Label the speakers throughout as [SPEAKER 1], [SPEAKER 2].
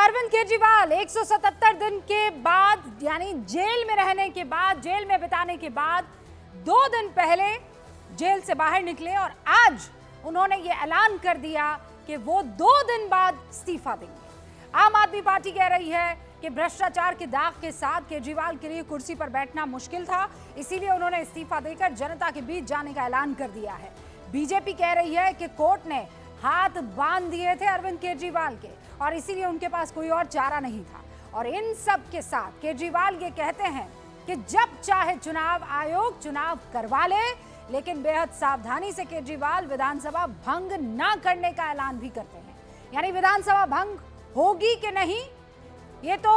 [SPEAKER 1] अरविंद केजरीवाल 177 दिन के बाद, यानी जेल में रहने के बाद, जेल में बिताने के बाद 2 दिन पहले जेल से बाहर निकले और आज उन्होंने ये ऐलान कर दिया कि वो 2 दिन बाद इस्तीफा देंगे। आम आदमी पार्टी कह रही है कि भ्रष्टाचार के दाग के साथ केजरीवाल के लिए कुर्सी पर बैठना मुश्किल था, इसीलिए उन्होंने इस्तीफा देकर जनता के बीच जाने का ऐलान कर दिया है। बीजेपी कह रही है कि कोर्ट ने हाथ बांध दिए थे अरविंद केजरीवाल के और इसीलिए उनके पास कोई और चारा नहीं था। और इन सब के साथ केजरीवाल ये कहते हैं कि जब चाहे चुनाव आयोग चुनाव करवा ले, लेकिन बेहद सावधानी से केजरीवाल विधानसभा भंग न करने का ऐलान भी करते हैं। यानी विधानसभा भंग होगी कि नहीं ये तो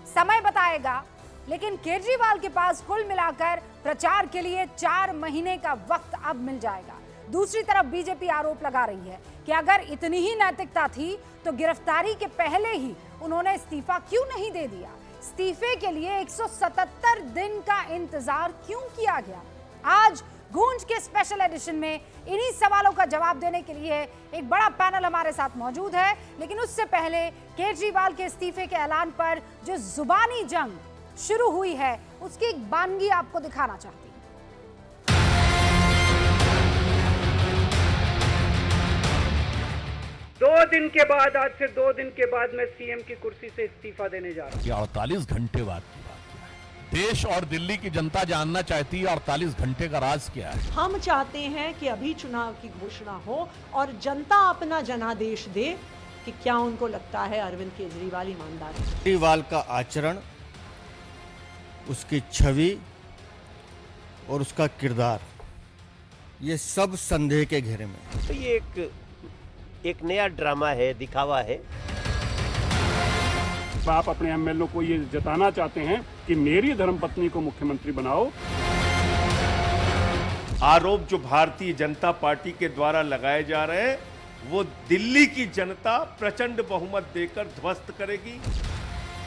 [SPEAKER 1] समय बताएगा, लेकिन केजरीवाल के पास कुल मिलाकर प्रचार के लिए 4 महीने का वक्त अब मिल जाएगा। दूसरी तरफ बीजेपी आरोप लगा रही है कि अगर इतनी ही नैतिकता थी तो गिरफ्तारी के पहले ही उन्होंने इस्तीफा क्यों नहीं दे दिया। इस्तीफे के लिए 177 दिन का इंतजार क्यों किया गया। आज गूंज के स्पेशल एडिशन में इन्हीं सवालों का जवाब देने के लिए एक बड़ा पैनल हमारे साथ मौजूद है, लेकिन उससे पहले केजरीवाल के इस्तीफे के ऐलान पर जो जुबानी जंग शुरू हुई है उसकी एक बानगी आपको दिखाना चाहती हूं।
[SPEAKER 2] 2 दिन के बाद, आज से 2 दिन के बाद मैं सीएम की कुर्सी से इस्तीफा देने जा रहा हूं।
[SPEAKER 3] ये 48 घंटे बाद की बात है। देश और दिल्ली की जनता जानना चाहती है 48 घंटे का राज क्या है।
[SPEAKER 4] हम चाहते हैं कि अभी चुनाव की घोषणा हो और जनता अपना जनादेश दे कि क्या उनको लगता है अरविंद केजरीवाल ईमानदार है।
[SPEAKER 5] केजरीवाल का आचरण, उसकी छवि और उसका किरदार, ये सब संदेह के घेरे में है।
[SPEAKER 6] तो ये एक नया ड्रामा है, दिखावा है।
[SPEAKER 2] आप अपने एमएलए को ये जताना चाहते हैं कि मेरी धर्मपत्नी को मुख्यमंत्री बनाओ।
[SPEAKER 7] आरोप जो भारतीय जनता पार्टी के द्वारा लगाए जा रहे हैं वो दिल्ली की जनता प्रचंड बहुमत देकर ध्वस्त करेगी।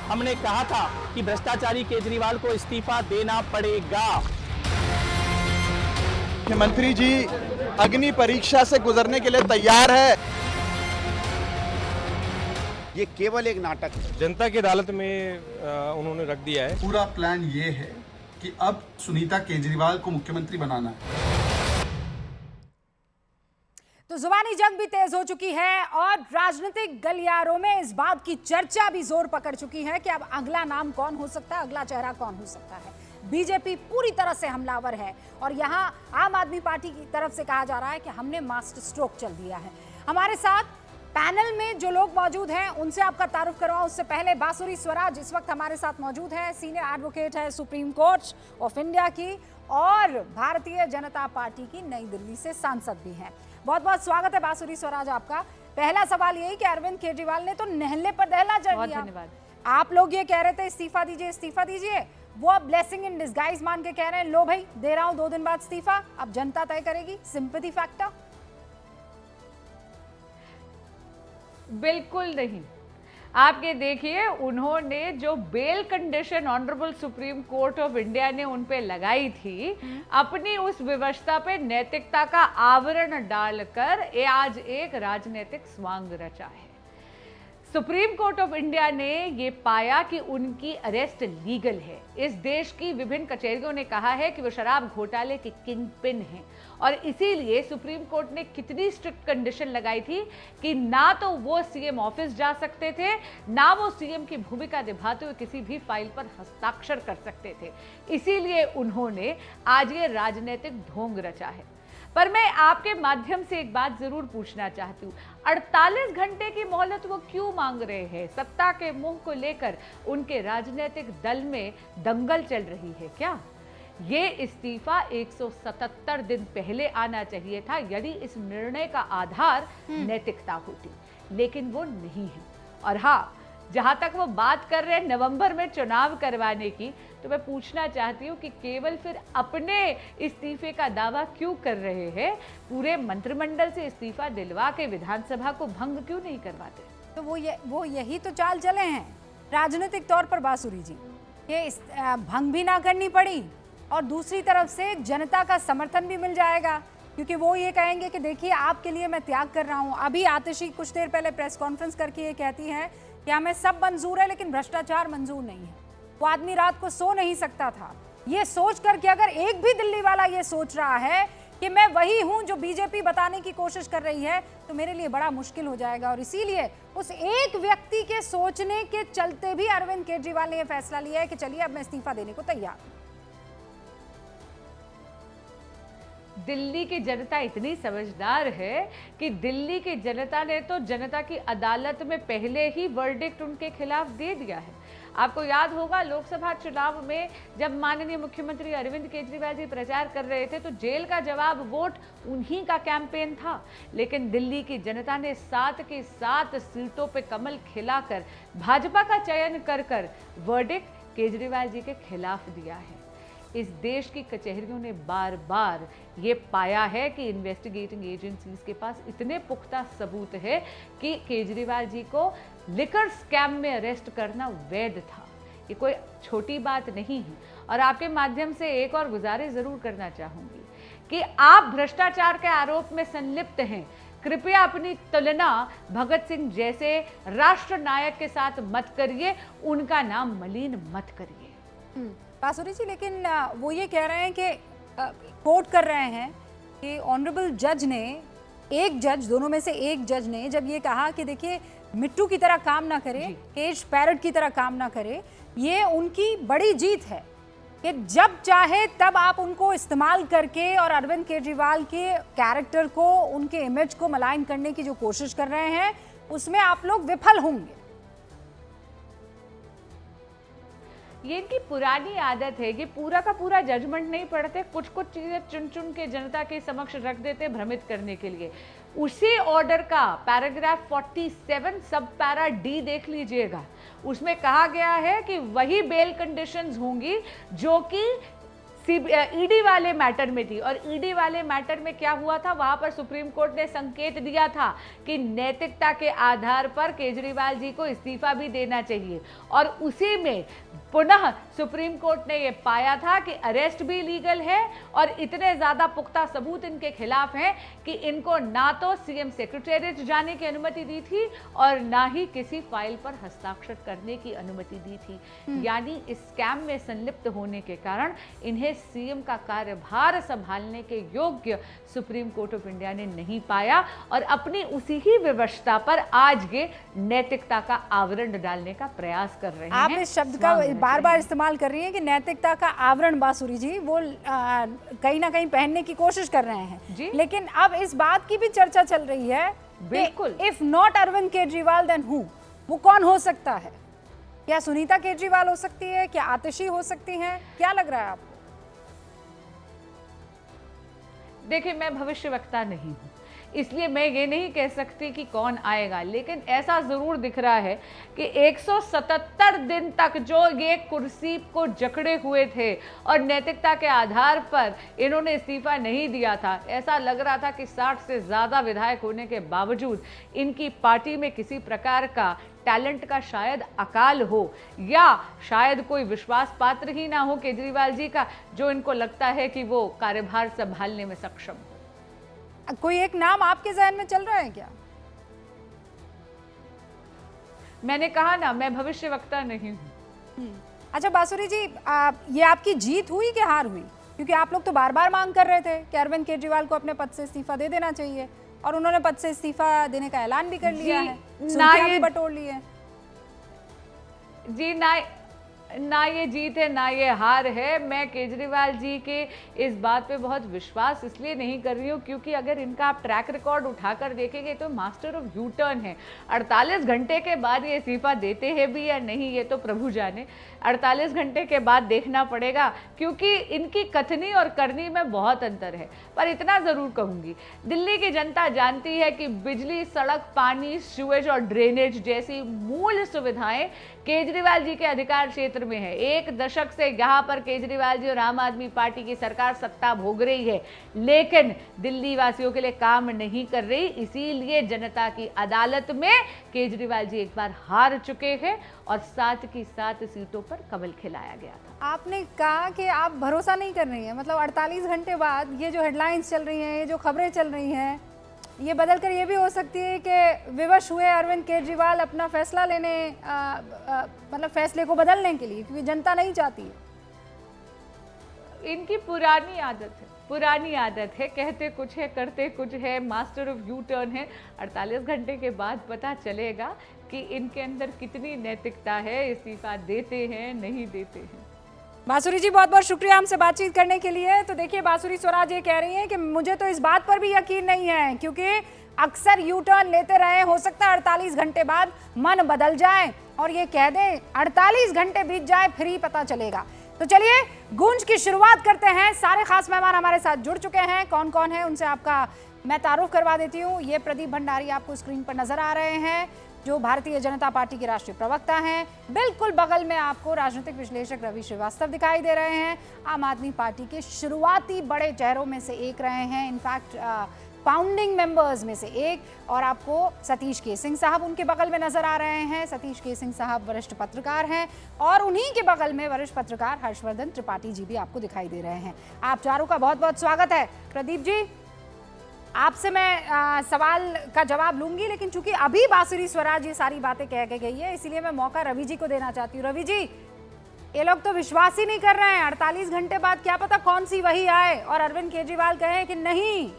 [SPEAKER 8] हमने कहा था कि भ्रष्टाचारी केजरीवाल को इस्तीफा देना पड़ेगा।
[SPEAKER 9] मुख्यमंत्री जी अग्नि परीक्षा से गुजरने के लिए तैयार है।
[SPEAKER 10] ये केवल एक नाटक है।
[SPEAKER 11] जनता की अदालत में उन्होंने रख दिया है।
[SPEAKER 9] पूरा प्लान ये है कि अब सुनीता केजरीवाल को मुख्यमंत्री बनाना है।
[SPEAKER 1] तो जुबानी जंग भी तेज हो चुकी है और राजनीतिक गलियारों में इस बात की चर्चा भी जोर पकड़ चुकी है कि अब अगला नाम कौन हो सकता है, अगला चेहरा कौन हो सकता है। बीजेपी पूरी तरह से हमलावर है और यहाँ आम आदमी पार्टी की तरफ से कहा जा रहा है कि हमने मास्टर स्ट्रोक चल दिया है। हमारे साथ पैनल में जो लोग मौजूद हैं उनसे आपका तारुफ करवाऊं उससे पहले बांसुरी स्वराज इस वक्त हमारे साथ मौजूद है, सीनियर एडवोकेट है सुप्रीम कोर्ट ऑफ इंडिया की और भारतीय जनता पार्टी की नई दिल्ली से सांसद भी हैं। बहुत बहुत स्वागत है बांसुरी स्वराज आपका। पहला सवाल यही कि अरविंद केजरीवाल ने तो नहले पर दहला जड़ दिया। धन्यवाद। आप लोग ये कह रहे थे इस्तीफा दीजिए इस्तीफा दीजिए, वो अब ब्लेसिंग इन डिस्गाइज मान के कह रहे हैं लो भाई दे रहा हूं 2 दिन बाद इस्तीफा। अब जनता तय करेगी, सिंपैथी फैक्टर।
[SPEAKER 12] बिल्कुल नहीं। आप ये देखिए, उन्होंने जो bail condition honourable Supreme Court of India ने उन पे लगाई थी, अपनी उस व्यवस्था पे नैतिकता का आवरण डालकर आज एक राजनीतिक स्वांग रचा है। सुप्रीम कोर्ट ऑफ इंडिया ने ये पाया कि उनकी अरेस्ट लीगल है। इस देश की विभिन्न कचहरियों ने कहा है कि वो शराब घोटाले के किंग पिन हैं और इसीलिए सुप्रीम कोर्ट ने कितनी स्ट्रिक्ट कंडीशन लगाई थी कि ना तो वो सीएम ऑफिस जा सकते थे, ना वो सीएम की भूमिका निभाते हुए किसी भी फाइल पर हस्ताक्षर कर सकते थे। इसीलिए उन्होंने आज ये राजनीतिक ढोंग रचा है। पर मैं आपके माध्यम से एक बात जरूर पूछना चाहती हूँ, 48 घंटे की मोहलत वो क्यों मांग रहे हैं? सत्ता के मुंह को लेकर उनके राजनीतिक दल में दंगल चल रही है क्या? ये इस्तीफा 177 दिन पहले आना चाहिए था यदि इस निर्णय का आधार नैतिकता होती, लेकिन वो नहीं है। और हाँ, जहां तक वो बात कर रहे हैं नवंबर में चुनाव करवाने की, तो मैं पूछना चाहती हूँ कि केवल फिर अपने इस्तीफे का दावा क्यों कर रहे हैं? पूरे मंत्रिमंडल से इस्तीफा दिलवा के विधानसभा को भंग क्यों नहीं करवाते?
[SPEAKER 1] तो वो यही तो चाल चले हैं राजनीतिक तौर पर बांसुरी जी। ये भंग भी ना करनी पड़ी और दूसरी तरफ से जनता का समर्थन भी मिल जाएगा। क्योंकि वो ये कहेंगे कि देखिए आपके लिए मैं त्याग कर रहा हूँ। अभी आतिशी कुछ देर पहले प्रेस कॉन्फ्रेंस करके ये कहती हैं कि हमें सब मंजूर है लेकिन भ्रष्टाचार मंजूर नहीं है। वो आदमी रात को सो नहीं सकता था ये सोच कर कि अगर एक भी दिल्ली वाला ये सोच रहा है कि मैं वही हूं जो बीजेपी बताने की कोशिश कर रही है तो मेरे लिए बड़ा मुश्किल हो जाएगा। और इसीलिए उस एक व्यक्ति के सोचने के चलते भी अरविंद केजरीवाल ने यह फैसला लिया है कि चलिए अब मैं इस्तीफा देने को तैयार हूं।
[SPEAKER 12] दिल्ली की जनता इतनी समझदार है कि दिल्ली की जनता ने तो जनता की अदालत में पहले ही वर्डिक्ट उनके खिलाफ दे दिया है। आपको याद होगा लोकसभा चुनाव में जब माननीय मुख्यमंत्री अरविंद केजरीवाल जी प्रचार कर रहे थे तो जेल का जवाब वोट उन्हीं का कैंपेन था, लेकिन दिल्ली की जनता ने 7 की 7 सीटों पे कमल खिलाकर भाजपा का चयन कर कर वर्डिक्ट केजरीवाल जी के खिलाफ दिया है। इस देश की कचहरियों ने बार बार ये पाया है कि इन्वेस्टिगेटिंग एजेंसीज के पास इतने पुख्ता सबूत है कि केजरीवाल जी को लिकर स्कैम में अरेस्ट करना वैध था। ये कोई छोटी बात नहीं है। और आपके माध्यम से एक और गुजारिश जरूर करना चाहूंगी कि आप भ्रष्टाचार के आरोप में संलिप्त हैं, कृपया अपनी तुलना भगत सिंह जैसे राष्ट्र नायक के साथ मत करिए, उनका नाम मलिन मत करिए।
[SPEAKER 1] बांसुरी जी, लेकिन वो ये कह रहे हैं कि कोट कर रहे हैं कि ऑनरेबल जज ने, एक जज, दोनों में से एक जज ने जब ये कहा कि देखिए मिट्टू की तरह काम ना करे, केज पैरट की तरह काम ना करे, ये उनकी बड़ी जीत है कि जब चाहे तब आप उनको इस्तेमाल करके और अरविंद केजरीवाल के कैरेक्टर को, उनके इमेज को मलाइन करने की जो कोशिश कर रहे हैं उसमें आप लोग विफल होंगे।
[SPEAKER 12] ये इनकी पुरानी आदत है, ये पूरा का पूरा जजमेंट नहीं पढ़ते, कुछ कुछ चीजें चुन चुन के जनता के समक्ष रख देते भ्रमित करने के लिए। उसी ऑर्डर का पैराग्राफ 47 सब पैरा डी देख लीजिएगा, उसमें कहा गया है कि वही बेल कंडीशंस होंगी जो कि ईडी वाले मैटर में थी। और ईडी वाले मैटर में क्या हुआ था, वहां पर सुप्रीम कोर्ट ने संकेत दिया था कि नैतिकता के आधार पर केजरीवाल जी को इस्तीफा भी देना चाहिए। और उसी में पुनः सुप्रीम कोर्ट ने यह पाया था कि अरेस्ट भी लीगल है और इतने ज्यादा पुख्ता सबूत इनके खिलाफ हैं कि इनको ना तो सीएम सेक्रेटेरिएट जाने की अनुमति दी थी और ना ही किसी फाइल पर हस्ताक्षर करने की अनुमति दी थी। यानी इस स्कैम में संलिप्त होने के कारण इन्हें सीएम का कार्यभार संभालने के योग्य सुप्रीम कोर्ट ऑफ इंडिया ने नहीं पाया और अपनी उसी ही विवशता पर आज ये नैतिकता का आवरण डालने का प्रयास कर रहे हैं।
[SPEAKER 1] आप इस शब्द का बार बार इस्तेमाल कर रही हैं कि नैतिकता का आवरण, बांसुरी जी, वो कहीं ना कहीं पहनने की कोशिश कर रहे हैं
[SPEAKER 12] जी?
[SPEAKER 1] लेकिन अब इस बात की भी चर्चा चल रही है,
[SPEAKER 12] बिल्कुल,
[SPEAKER 1] if not Arvind Kejriwal then who, वो कौन हो सकता है? क्या सुनीता केजरीवाल हो सकती है? क्या आतिशी हो सकती हैं? क्या लग रहा है आपको?
[SPEAKER 12] देखिए, मैं भविष्यवक्ता नहीं हूं, इसलिए मैं ये नहीं कह सकती कि कौन आएगा, लेकिन ऐसा जरूर दिख रहा है कि 177 दिन तक जो ये कुर्सी को जकड़े हुए थे और नैतिकता के आधार पर इन्होंने इस्तीफा नहीं दिया था, ऐसा लग रहा था कि 60 से ज़्यादा विधायक होने के बावजूद इनकी पार्टी में किसी प्रकार का टैलेंट का शायद अकाल हो या शायद कोई विश्वास पात्र ही ना हो केजरीवाल जी का, जो इनको लगता है कि वो कार्यभार संभालने में सक्षम हो।
[SPEAKER 1] कोई एक नाम आपके जहन में चल रहा है क्या?
[SPEAKER 12] मैंने कहा ना, मैं भविष्यवक्ता नहीं हूं।
[SPEAKER 1] अच्छा बांसुरी जी, ये आपकी जीत हुई कि हार हुई? क्योंकि आप लोग तो बार बार मांग कर रहे थे कि अरविंद केजरीवाल को अपने पद से इस्तीफा दे देना चाहिए और उन्होंने पद से इस्तीफा देने का ऐलान भी कर लिया है, सुर्खियां भी बटोर ली है।
[SPEAKER 12] जी ना ये जीत है ना ये हार है। मैं केजरीवाल जी के इस बात पे बहुत विश्वास इसलिए नहीं कर रही हूँ क्योंकि अगर इनका आप ट्रैक रिकॉर्ड उठाकर देखेंगे तो मास्टर ऑफ यू टर्न है। 48 घंटे के बाद ये इस्तीफा देते हैं भी या नहीं ये तो प्रभु जाने, 48 घंटे के बाद देखना पड़ेगा क्योंकि इनकी कथनी और करनी में बहुत अंतर है। पर इतना ज़रूर कहूँगी, दिल्ली की जनता जानती है कि बिजली, सड़क, पानी, सीवेज और ड्रेनेज जैसी मूल सुविधाएं केजरीवाल जी के अधिकार क्षेत्र क्षेत्र में है। 1 दशक से यहाँ पर केजरीवाल जी और आम आदमी पार्टी की सरकार सत्ता भोग रही है, लेकिन दिल्ली वासियों के लिए काम नहीं कर रही। इसीलिए जनता की अदालत में केजरीवाल जी एक बार हार चुके हैं और 7 की 7 सीटों पर कमल खिलाया गया था।
[SPEAKER 1] आपने कहा कि आप भरोसा नहीं कर रही हैं, मतलब 48 घंटे बाद ये जो हेडलाइंस चल रही हैं, ये जो खबरें चल रही हैं, ये बदल कर ये भी हो सकती है कि विवश हुए अरविंद केजरीवाल अपना फैसला लेने मतलब फैसले को बदलने के लिए, क्योंकि जनता नहीं चाहती है।
[SPEAKER 12] इनकी पुरानी आदत है, कहते कुछ है करते कुछ है, मास्टर ऑफ यू टर्न है। 48 घंटे के बाद पता चलेगा कि इनके अंदर कितनी नैतिकता है, इस्तीफा देते हैं नहीं देते हैं।
[SPEAKER 1] बांसुरी जी बहुत बहुत शुक्रिया हमसे बातचीत करने के लिए। तो देखिए बांसुरी स्वराज ये कह रही हैं कि मुझे तो इस बात पर भी यकीन नहीं है, क्योंकि अक्सर यू टर्न लेते रहे, हो सकता है 48 घंटे बाद मन बदल जाए और ये कह दें 48 घंटे बीत जाए फिर ही पता चलेगा। तो चलिए गूंज की शुरुआत करते हैं। सारे खास मेहमान हमारे साथ जुड़ चुके हैं। कौन कौन है उनसे आपका मैं तारुफ करवा देती हूँ। ये प्रदीप भंडारी आपको स्क्रीन पर नजर आ रहे हैं, जो भारतीय जनता पार्टी के राष्ट्रीय प्रवक्ता हैं। बिल्कुल बगल में आपको राजनीतिक विश्लेषक रवि श्रीवास्तव दिखाई दे रहे हैं, आम आदमी पार्टी के शुरुआती बड़े चेहरों में से एक रहे हैं, इनफैक्ट फाउंडिंग मेंबर्स में से एक। और आपको सतीश केसिंग साहब उनके बगल में नजर आ रहे हैं। सतीश केसिंग साहब वरिष्ठ पत्रकार हैं और उन्हीं के बगल में वरिष्ठ पत्रकार हर्षवर्धन त्रिपाठी जी भी आपको दिखाई दे रहे हैं। आप चारों का बहुत बहुत स्वागत है। प्रदीप जी, आपसे मैं सवाल का जवाब लूंगी, लेकिन चूंकि अभी बांसुरी स्वराज ये सारी बातें कह के गई है, इसीलिए मैं मौका रवि जी को देना चाहती हूँ। रवि जी, ये लोग तो विश्वास ही नहीं कर रहे हैं। 48 घंटे बाद क्या पता कौन सी वही आए और अरविंद केजरीवाल कहे कि नहीं,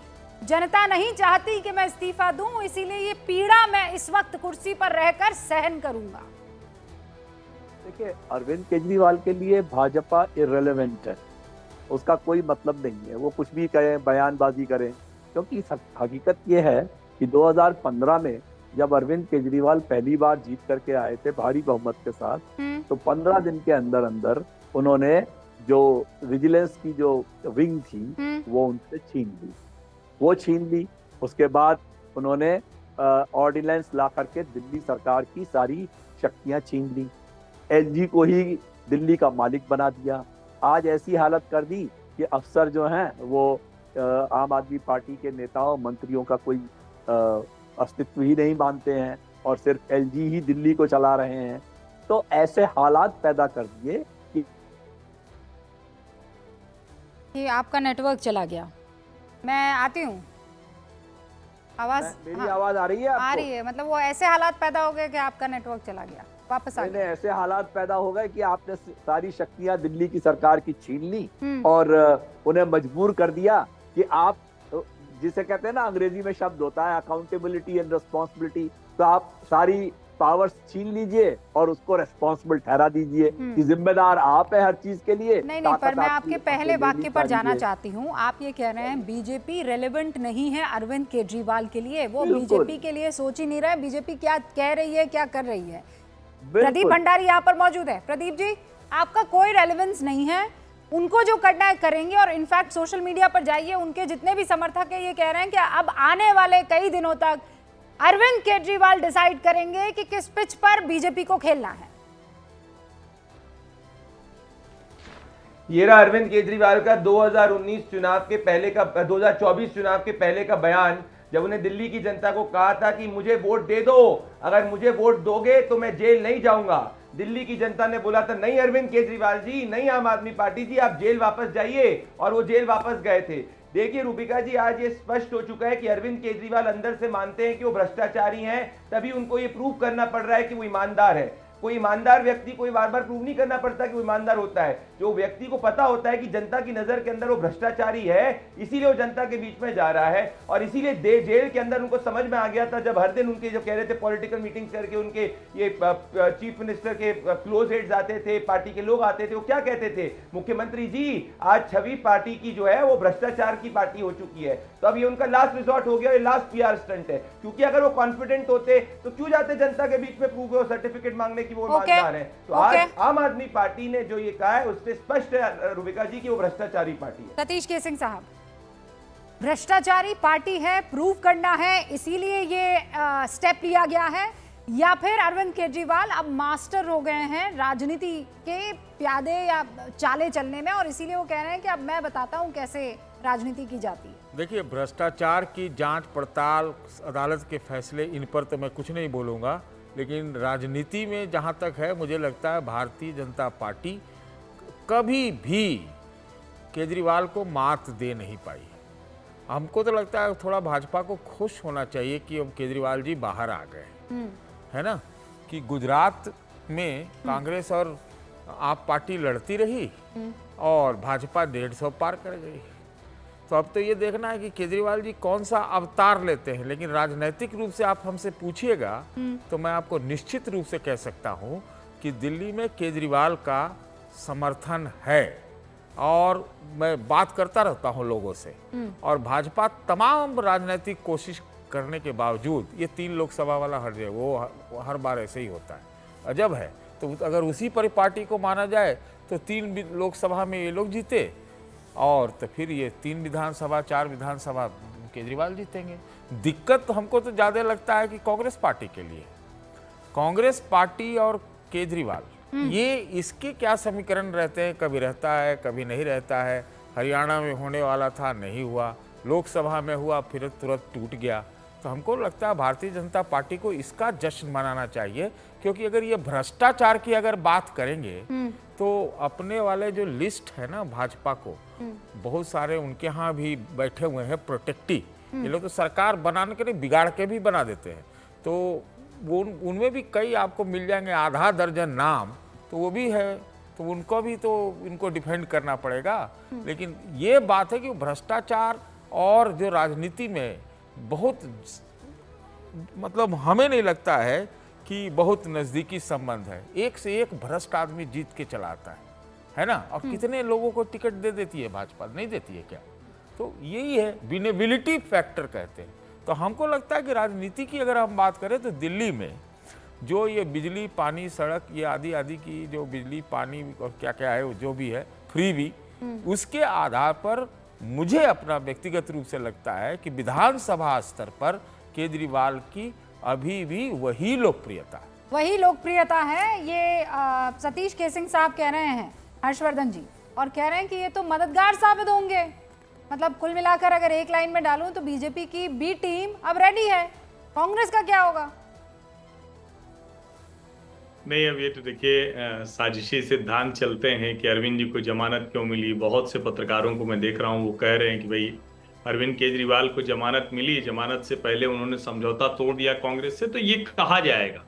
[SPEAKER 1] जनता नहीं चाहती कि मैं इस्तीफा दूं, इसीलिए ये पीड़ा मैं इस वक्त कुर्सी पर रहकर सहन करूंगा।
[SPEAKER 13] देखिए, अरविंद केजरीवाल के लिए भाजपा इररिलेवेंट है, उसका कोई मतलब नहीं है। वो कुछ भी करें, बयानबाजी करें, क्योंकि हकीकत ये है कि 2015 में जब अरविंद केजरीवाल पहली बार जीत करके आए थे भारी बहुमत के साथ, तो 15 दिन के अंदर अंदर उन्होंने जो विजिलेंस की जो विंग थी वो उनसे छीन ली। उसके बाद उन्होंने ऑर्डिनेंस ला करके दिल्ली सरकार की सारी शक्तियां छीन ली, एलजी को ही दिल्ली का मालिक बना दिया। आज ऐसी हालत कर दी कि अफसर जो हैं वो आम आदमी पार्टी के नेताओं मंत्रियों का कोई अस्तित्व ही नहीं मानते हैं और सिर्फ एलजी ही दिल्ली को चला रहे हैं। तो ऐसे हालात पैदा कर दिए
[SPEAKER 1] कि आपका नेटवर्क चला गया। मैं आती हूँ, आवाज
[SPEAKER 13] मेरी आवाज आ रही है आपको?
[SPEAKER 1] आ रही है, मतलब वो ऐसे हालात पैदा हो गए कि आपका नेटवर्क चला गया, वापस आ गया।
[SPEAKER 13] ऐसे हालात पैदा हो गए कि आपने सारी शक्तियां दिल्ली की सरकार की छीन ली और उन्हें मजबूर कर दिया कि आप, जिसे कहते हैं ना अंग्रेजी में शब्द होता है अकाउंटेबिलिटी एंड रिस्पॉन्सिबिलिटी, तो आप सारी पावर्स छीन लीजिए और उसको रेस्पॉन्सिबल ठहरा दीजिए कि जिम्मेदार आप है हर चीज के लिए।
[SPEAKER 1] नहीं, पर मैं आपके पहले वाक्य पर जाना चाहती हूँ। आप ये कह रहे हैं बीजेपी रेलेवेंट नहीं है अरविंद केजरीवाल के लिए, वो बीजेपी के लिए सोच ही नहीं रहा है, बीजेपी क्या कह रही है, क्या कर रही है। प्रदीप भंडारी यहाँ पर मौजूद है। प्रदीप जी, आपका कोई रेलेवेंस नहीं है, उनको जो करना है करेंगे। और इनफैक्ट सोशल मीडिया पर जाइए, उनके जितने भी समर्थक है ये कह रहे हैं कि अब आने वाले कई दिनों तक अरविंद केजरीवाल डिसाइड करेंगे कि किस पिच पर बीजेपी को खेलना है।
[SPEAKER 11] ये रहा अरविंद केजरीवाल का 2019 चुनाव के पहले का 2024 चुनाव के पहले का बयान, जब उन्हें दिल्ली की जनता को कहा था कि मुझे वोट दे दो, अगर मुझे वोट दोगे तो मैं जेल नहीं जाऊंगा। दिल्ली की जनता ने बोला था नहीं अरविंद केजरीवाल जी, नहीं आम आदमी पार्टी जी, आप जेल वापस जाइए, और वो जेल वापस गए थे। देखिए रूबिका जी, आज ये स्पष्ट हो चुका है कि अरविंद केजरीवाल अंदर से मानते हैं कि वो भ्रष्टाचारी हैं, तभी उनको ये प्रूव करना पड़ रहा है कि वो ईमानदार है। कोई ईमानदार व्यक्ति कोई बार बार प्रूव नहीं करना पड़ता कि वो ईमानदार होता है। जो व्यक्ति को पता होता है कि जनता की नजर के अंदर वो भ्रष्टाचारी है, इसीलिए वो जनता के बीच में जा रहा है। और इसीलिए जेल के अंदर उनको समझ में आ गया था, जब हर दिन उनके जो कह रहे थे पॉलिटिकल मीटिंग्स करके उनके ये चीफ मिनिस्टर के क्लोज हेड्स आते थे, पार्टी के लोग आते थे, वो क्या कहते थे, मुख्यमंत्री जी आज छवि पार्टी की जो है वो भ्रष्टाचार की पार्टी हो चुकी है। तो अब ये उनका लास्ट रिजॉर्ट हो गया, ये लास्ट पीआर स्टंट है। क्योंकि अगर वो कॉन्फिडेंट होते तो क्यों जाते जनता के बीच में प्रूव सर्टिफिकेट मांगने की, वो ईमानदार है। तो आज आम आदमी पार्टी ने जो ये कहा है उससे स्पष्ट है रूबिका जी की वो भ्रष्टाचारी पार्टी है।
[SPEAKER 1] सतीश केसिंग साहब, भ्रष्टाचारी पार्टी है, प्रूव करना है, इसीलिए ये स्टेप लिया गया है। या फिर अरविंद केजरीवाल अब मास्टर हो गए हैं राजनीति के प्यादे या चाले चलने में, और इसीलिए वो कह रहे हैं कि अब मैं बताता हूं कैसे राजनीति की जाती है?
[SPEAKER 14] देखिए, भ्रष्टाचार की जांच पड़ताल, अदालत के फैसले, इन पर तो मैं कुछ नहीं बोलूँगा, लेकिन राजनीति में जहाँ तक है, मुझे लगता है भारतीय जनता पार्टी कभी भी केजरीवाल को मात दे नहीं पाई। हमको तो लगता है थोड़ा भाजपा को खुश होना चाहिए कि अब केजरीवाल जी बाहर आ गए, है ना, कि गुजरात में कांग्रेस और आप पार्टी लड़ती रही और भाजपा 150 पार कर गई। तो अब तो ये देखना है कि केजरीवाल जी कौन सा अवतार लेते हैं। लेकिन राजनीतिक रूप से आप हमसे पूछिएगा तो मैं आपको निश्चित रूप से कह सकता हूँ कि दिल्ली में केजरीवाल का समर्थन है, और मैं बात करता रहता हूँ लोगों से, और भाजपा तमाम राजनीतिक कोशिश करने के बावजूद, ये 3 लोकसभा वाला हट जाए, वो हर बार ऐसे ही होता है, अजब है। तो अगर उसी परिपाटी को माना जाए तो 3 लोकसभा में ये लोग जीते, और तो फिर ये 3 विधानसभा 4 विधानसभा केजरीवाल जीतेंगे। दिक्कत तो हमको तो ज़्यादा लगता है कि कांग्रेस पार्टी के लिए, कांग्रेस पार्टी और केजरीवाल, ये इसके क्या समीकरण रहते हैं, कभी रहता है कभी नहीं रहता है। हरियाणा में होने वाला था, नहीं हुआ, लोकसभा में हुआ, फिर तुरंत टूट गया। तो हमको लगता है भारतीय जनता पार्टी को इसका जश्न मनाना चाहिए, क्योंकि अगर ये भ्रष्टाचार की अगर बात करेंगे तो अपने वाले जो लिस्ट है ना भाजपा को, बहुत सारे उनके यहाँ भी बैठे हुए हैं प्रोटेक्टी, ये लोग तो सरकार बनाने के लिए बिगाड़ के भी बना देते हैं। तो वो उनमें भी कई आपको मिल जाएंगे, आधा दर्जन नाम, तो वो भी है, तो उनको भी तो इनको डिफेंड करना पड़ेगा। लेकिन ये बात है कि भ्रष्टाचार और जो राजनीति में बहुत, मतलब हमें नहीं लगता है कि बहुत नज़दीकी संबंध है। एक से एक भ्रष्ट आदमी जीत के चला आता है ना, और कितने लोगों को टिकट दे देती है भाजपा, नहीं देती है क्या? तो यही है, विनेबिलिटी फैक्टर कहते हैं। तो हमको लगता है कि राजनीति की अगर हम बात करें तो दिल्ली में जो ये बिजली, पानी, सड़क, ये आदि आदि की जो बिजली, पानी और क्या क्या है, जो भी है फ्री भी, उसके आधार पर मुझे अपना व्यक्तिगत रूप से लगता है कि विधानसभा स्तर पर केजरीवाल की अभी भी वही लोकप्रियता
[SPEAKER 1] है। ये सतीश केसिंग साहब कह रहे हैं, हर्षवर्धन जी, और कह रहे हैं कि ये तो मददगार साबित होंगे। मतलब कुल मिलाकर अगर एक लाइन में डालूं तो बीजेपी की बी टीम अब रेडी है, कांग्रेस का क्या होगा?
[SPEAKER 15] नहीं, अब ये तो देखिए साजिशी सिद्धांत चलते हैं कि अरविंद जी को जमानत क्यों मिली। बहुत से पत्रकारों को मैं देख रहा हूँ, वो कह रहे हैं कि भाई अरविंद केजरीवाल को जमानत मिली, जमानत से पहले उन्होंने समझौता तोड़ दिया कांग्रेस से, तो ये कहा जाएगा।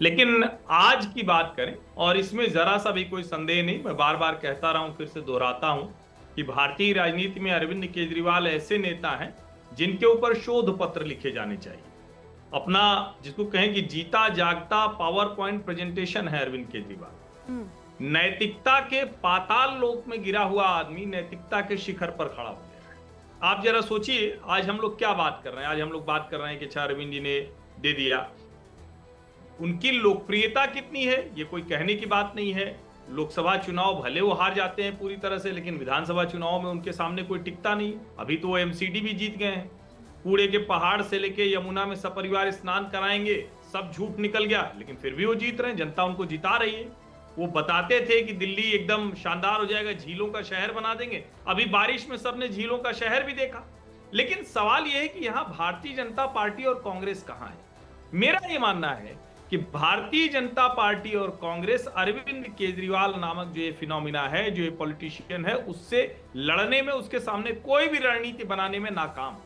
[SPEAKER 15] लेकिन आज की बात करें, और इसमें जरा सा भी कोई संदेह नहीं, मैं बार बार कहता रहा हूँ, फिर से दोहराता हूँ कि भारतीय राजनीति में अरविंद केजरीवाल ऐसे नेता हैं जिनके ऊपर शोध पत्र लिखे जाने चाहिए। अपना जिसको कहें कि जीता जागता पावर पॉइंट प्रेजेंटेशन है अरविंद केजरीवाल। नैतिकता के पाताल लोक में गिरा हुआ आदमी नैतिकता के शिखर पर खड़ा हो गया है। आप जरा सोचिए, आज हम लोग क्या बात कर रहे हैं? आज हम लोग बात कर रहे हैं कि अच्छा अरविंद जी ने दे दिया। उनकी लोकप्रियता कितनी है ये कोई कहने की बात नहीं है। लोकसभा चुनाव भले वो हार जाते हैं पूरी तरह से, लेकिन विधानसभा चुनाव में उनके सामने कोई टिकता नहीं। अभी तो वो एमसीडी भी जीत गए हैं। कूड़े के पहाड़ से लेके यमुना में सपरिवार स्नान कराएंगे, सब झूठ निकल गया, लेकिन फिर भी वो जीत रहे हैं, जनता उनको जिता रही है। वो बताते थे कि दिल्ली एकदम शानदार हो जाएगा, झीलों का शहर बना देंगे। अभी बारिश में सबने झीलों का शहर भी देखा। लेकिन सवाल यह है कि यहाँ भारतीय जनता पार्टी और कांग्रेस कहाँ है? मेरा ये मानना है कि भारतीय जनता पार्टी और कांग्रेस अरविंद केजरीवाल नामक जो ये फिनोमिना है, जो ये पॉलिटिशियन है, उससे लड़ने में, उसके सामने कोई भी रणनीति बनाने में नाकाम।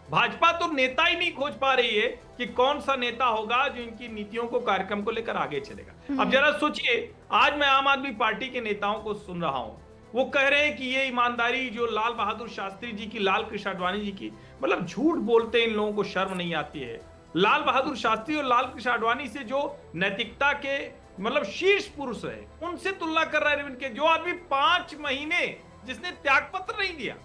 [SPEAKER 15] भाजपा तो नेता ही नहीं खोज पा रही है कि कौन सा नेता होगा जो इनकी नीतियों को, कार्यक्रम को लेकर आगे चलेगा। अब जरा सोचिए, आज मैं आम आदमी पार्टी के नेताओं को सुन रहा हूं, वो कह रहे हैं कि ये ईमानदारी जो लाल बहादुर शास्त्री जी की, लाल कृष्ण आडवाणी जी की, मतलब झूठ बोलते इन लोगों को शर्म नहीं आती है। लाल बहादुर शास्त्री और लाल कृष्ण आडवाणी से जो नैतिकता के मतलब शीर्ष पुरुष है, उनसे तुलना कर रहा है अरविंद के। जो आदमी 5 महीने जिसने त्यागपत्र नहीं दिया,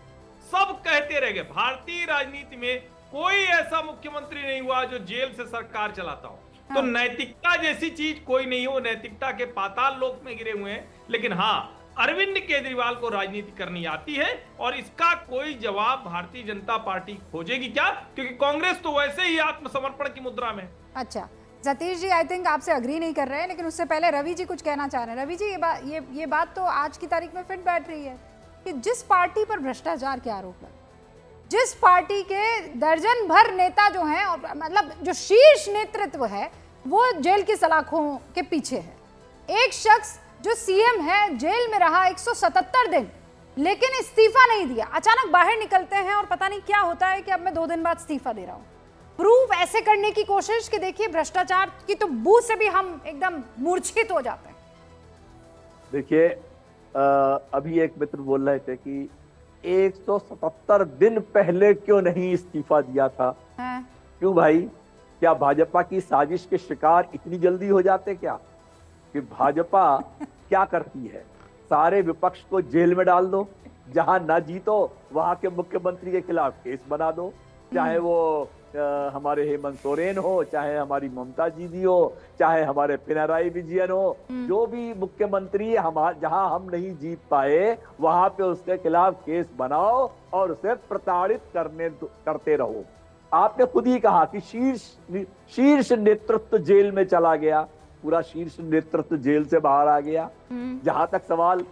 [SPEAKER 15] सब कहते रह गए। भारतीय राजनीति में कोई ऐसा मुख्यमंत्री नहीं हुआ जो जेल से सरकार चलाता हो। तो नैतिकता जैसी चीज कोई नहीं हो, नैतिकता के पाताल लोक में गिरे हुए हैं। लेकिन हाँ, अरविंद केजरीवाल को राजनीति करनी आती है, और इसका कोई जवाब भारतीय जनता पार्टी खोजेगी क्या? क्योंकि कांग्रेस तो वैसे ही आत्मसमर्पण की मुद्रा में।
[SPEAKER 1] अच्छा, सतीश जी आई थिंक आपसे अग्री नहीं कर रहे हैं, लेकिन उससे पहले रवि जी कुछ कहना चाह रहे हैं। रवि जी ये बात तो आज की तारीख में फिट बैठ रही है कि जिस पार्टी पर भ्रष्टाचार के आरोप लगे, जिस पार्टी के दर्जन भर नेता जो हैं और मतलब जो शीर्ष नेतृत्व है वो जेल की सलाखों के पीछे है, एक शख्स जो सीएम है जेल में रहा 177 दिन लेकिन इस्तीफा नहीं दिया, अचानक बाहर निकलते हैं और पता नहीं क्या होता है कि अब मैं 2 दिन बाद इस्तीफा दे रहा हूं। प्रूफ ऐसे करने की कोशिश कि देखिए भ्रष्टाचार की तो बू से भी हम एकदम मूर्छित हो जाते हैं।
[SPEAKER 13] देखिए अभी एक मित्र बोल रहे थे कि 177 दिन पहले क्यों नहीं इस्तीफा दिया था। क्यों भाई, क्या भाजपा की साजिश के शिकार इतनी जल्दी हो जाते क्या? कि भाजपा क्या करती है, सारे विपक्ष को जेल में डाल दो, जहां ना जीतो वहां के मुख्यमंत्री के खिलाफ केस बना दो, चाहे वो हमारे हेमंत सोरेन हो, चाहे हमारी ममता दीदी हो, चाहे हमारे पिनराई विजयन हो, जो भी मुख्यमंत्री जहां हम नहीं जीत पाए वहां पे उसके खिलाफ केस बनाओ और उसे प्रताड़ित करते रहो। आपने खुद ही कहा कि शीर्ष नेतृत्व जेल में चला गया, पूरा शीर्ष नेतृत्व जेल से बाहर आ गया। जहां तक सवाल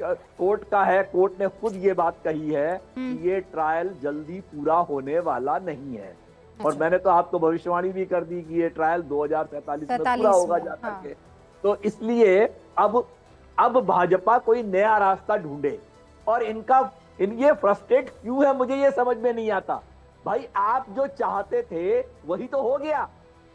[SPEAKER 13] कोर्ट का है, कोर्ट ने खुद ये बात कही है कि ये ट्रायल जल्दी पूरा होने वाला नहीं है। और मैंने तो आपको भविष्यवाणी भी कर दी कि ये ट्रायल 2047 में पूरा होगा जाकर के। तो इसलिए अब भाजपा कोई नया रास्ता ढूंढे, और ये फ्रस्ट्रेट क्यों है मुझे ये समझ में नहीं आता। भाई आप जो चाहते थे वही तो हो गया,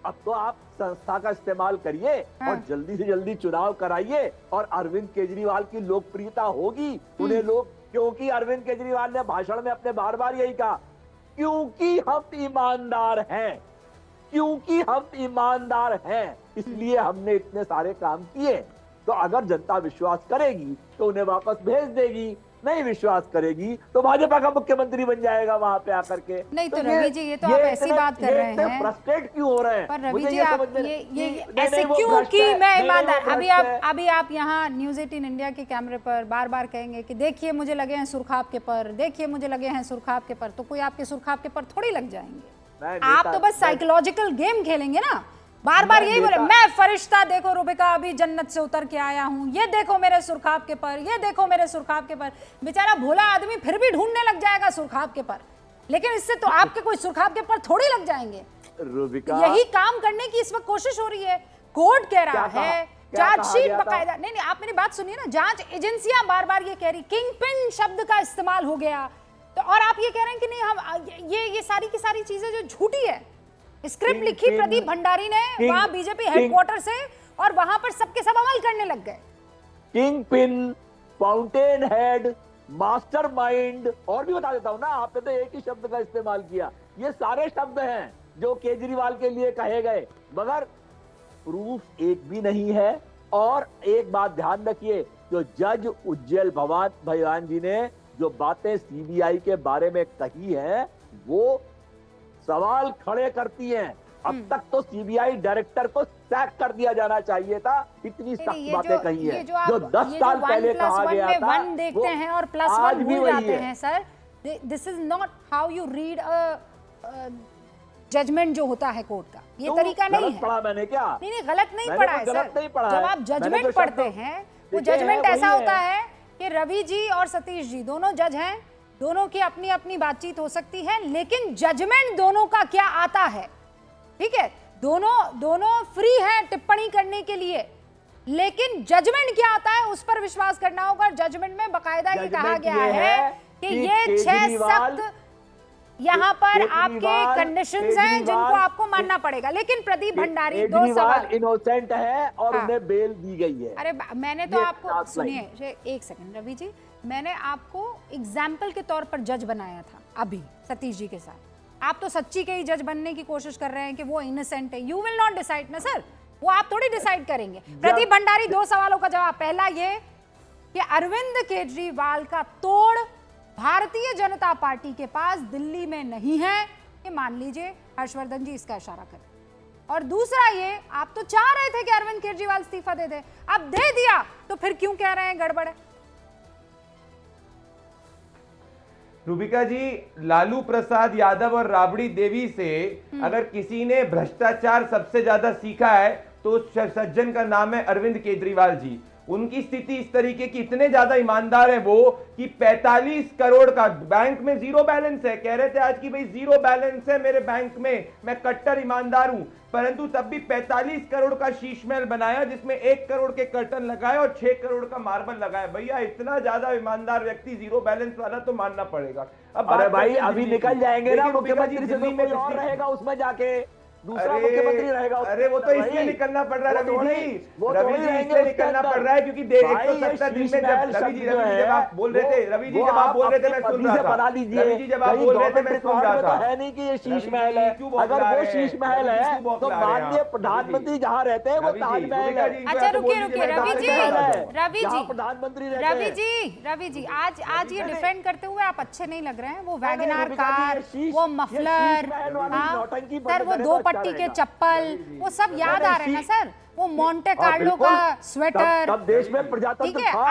[SPEAKER 13] अब तो आप संस्था का इस्तेमाल करिए और जल्दी से जल्दी चुनाव कराइए और अरविंद केजरीवाल की लोकप्रियता होगी। उन्हें लोग, क्योंकि अरविंद केजरीवाल ने भाषण में अपने बार बार यही कहा, क्योंकि हम ईमानदार हैं, क्योंकि हम ईमानदार हैं इसलिए हमने इतने सारे काम किए। तो अगर जनता विश्वास करेगी तो उन्हें वापस भेज देगी, नहीं विश्वास करेगी तो भाजपा का मुख्यमंत्री बन जाएगा वहां पे आकर के।
[SPEAKER 1] नहीं तो रवि जी ये तो आप ऐसी बात कर रहे हैं,
[SPEAKER 13] फ्रस्ट्रेट क्यों हो रहे हैं?
[SPEAKER 1] पर रवि जी आप ये ऐसे क्यों कि मैं ईमानदार, अभी आप यहाँ न्यूज़ 18 इंडिया के कैमरे पर बार बार कहेंगे कि देखिए मुझे लगे हैं सुरखाब के पर, देखिए मुझे लगे हैं सुरखाब के पर, तो कोई आपके सुरखाब के पर थोड़ी लग जाएंगे। आप तो बस साइकोलॉजिकल गेम खेलेंगे ना, बार बार यही बोले मैं फरिश्ता, देखो रुबिका अभी जन्नत से उतर के आया हूं, ये देखो मेरे सुरखाब के पर, ये देखो मेरे सुरखाब के पर। बेचारा भोला आदमी फिर भी ढूंढने लग जाएगा सुरखाब के पर, लेकिन इससे तो आपके कोई सुरखाब के पर थोड़ी लग जाएंगे।
[SPEAKER 13] रुबिका
[SPEAKER 1] यही काम करने की इस वक्त कोशिश हो रही है। कोर्ट कह रहा है, चार्जशीट बकायदा, नहीं आप मेरी बात सुनिए ना, जांच एजेंसियां बार बार ये कह रही, किंग पिन शब्द का इस्तेमाल हो गया, तो और आप ये कह रहे हैं कि नहीं हम ये सारी की सारी चीजें जो झूठी है। स्क्रिप्ट लिखी प्रदीप भंडारी ने वहां बीजेपी हेडक्वार्टर से, और वहां पर सबके सब अमल करने लग गए।
[SPEAKER 13] King pin, fountain head, mastermind, और भी बता देता हूं ना, आपने तो एक ही शब्द का इस्तेमाल किया। ये सारे शब्द हैं जो केजरीवाल के लिए कहे गए, मगर प्रूफ एक भी नहीं है। और एक बात ध्यान रखिए, जो जज उज्जैल भगवान जी ने जो बातें सीबीआई के बारे में कही हैं वो सवाल खड़े करती हैं। अब तक तो सीबीआई डायरेक्टर को सैक कर दिया जाना चाहिए था, इतनी सख्त बातें कही है। जो 10 साल पहले कहा गया था,
[SPEAKER 1] 1 देखते हैं और +1 भूल जाते हैं। Sir this is not how you read judgement जो होता है कोर्ट का, ये तरीका नहीं है।
[SPEAKER 13] पढ़ा मैंने क्या?
[SPEAKER 1] नहीं गलत नहीं पढ़ा है सर। जब आप जजमेंट पढ़ते हैं वो जजमेंट ऐसा होता है कि रवि जी और सतीश जी दोनों जज हैं, दोनों की अपनी अपनी बातचीत हो सकती है, लेकिन जजमेंट दोनों का क्या आता है, ठीक है, दोनों फ्री हैं टिप्पणी करने के लिए, लेकिन जजमेंट क्या आता है उस पर विश्वास करना होगा। जजमेंट में बकायदा ये कहा गया है कि ये 6 सख्त यहाँ पर आपके कंडीशंस हैं जिनको आपको मानना पड़ेगा। लेकिन प्रदीप भंडारी 2 सवाल,
[SPEAKER 13] इनोसेंट है और उन्हें बेल दी गई है।
[SPEAKER 1] अरे मैंने तो आपको, सुनिए एक सेकंड रवि जी, मैंने आपको एग्जाम्पल के तौर पर जज बनाया था अभी सतीश जी के साथ। आप तो सच्ची के ही जज बनने की कोशिश कर रहे हैं कि वो इनोसेंट है। यू विल नॉट डिसाइड ना सर, वो आप थोड़ी डिसाइड करेंगे। प्रदीप भंडारी 2 सवालों का जवाब। पहला ये कि अरविंद केजरीवाल का तोड़ भारतीय जनता पार्टी के पास दिल्ली में नहीं है, ये मान लीजिए, हर्षवर्धन जी इसका इशारा करें। और दूसरा ये, आप तो चाह रहे थे कि अरविंद केजरीवाल इस्तीफा दे दे, अब दे दिया तो फिर क्यों कह रहे हैं गड़बड़ है?
[SPEAKER 11] रूबिका जी, लालू प्रसाद यादव और राबड़ी देवी से अगर किसी ने भ्रष्टाचार सबसे ज्यादा सीखा है तो उस सज्जन का नाम है अरविंद केजरीवाल जी। उनकी स्थिति इस तरीके की, इतने ज्यादा ईमानदार है वो कि 45 करोड़ का बैंक में जीरो बैलेंस है। कह रहे थे आज की भाई जीरो बैलेंस है मेरे बैंक में, मैं कट्टर ईमानदार हूं, परंतु तब भी 45 करोड़ का शीश महल बनाया जिसमें 1 करोड़ के कर्टन लगाए और 6 करोड़ का मार्बल लगाया। भैया इतना ज्यादा ईमानदार व्यक्ति जीरो बैलेंस वाला तो मानना पड़ेगा। अब
[SPEAKER 13] अरे भाई अभी निकल जाएंगे ना मुख्यमंत्री से, तो कोई और रहेगा उसमें जाके, दूसरा मुख्यमंत्री रहेगा।
[SPEAKER 11] अरे वो तो इसलिए निकलना पड़ रहा है रवि जी इसलिए निकलना पड़ रहा है क्योंकि 170 दिन में जब रवि जी जब आप बोल रहे थे, रवि जी जब आप बोल रहे थे मैं सुन रहा था, रवि जी जब आप बोल रहे थे मैं सुन रहा था।
[SPEAKER 13] है नहीं कि ये शीश महल है, अगर वो शीश महल है तो माननीय प्रधानमंत्री जहाँ रहते हैं वो ताजमहल है।
[SPEAKER 1] अच्छा रुकिए रवि जी आज ये डिफेंड करते हुए आप अच्छे नहीं लग रहे हैं। वो वैगनार कार, वो मफलर, सर वो 2 पट्टी के चप्पल, वो सब याद आ रहे हैं ना सर, वो मोंटे कार्लो का स्वेटर।
[SPEAKER 13] तब देश में प्रजातंत्र था,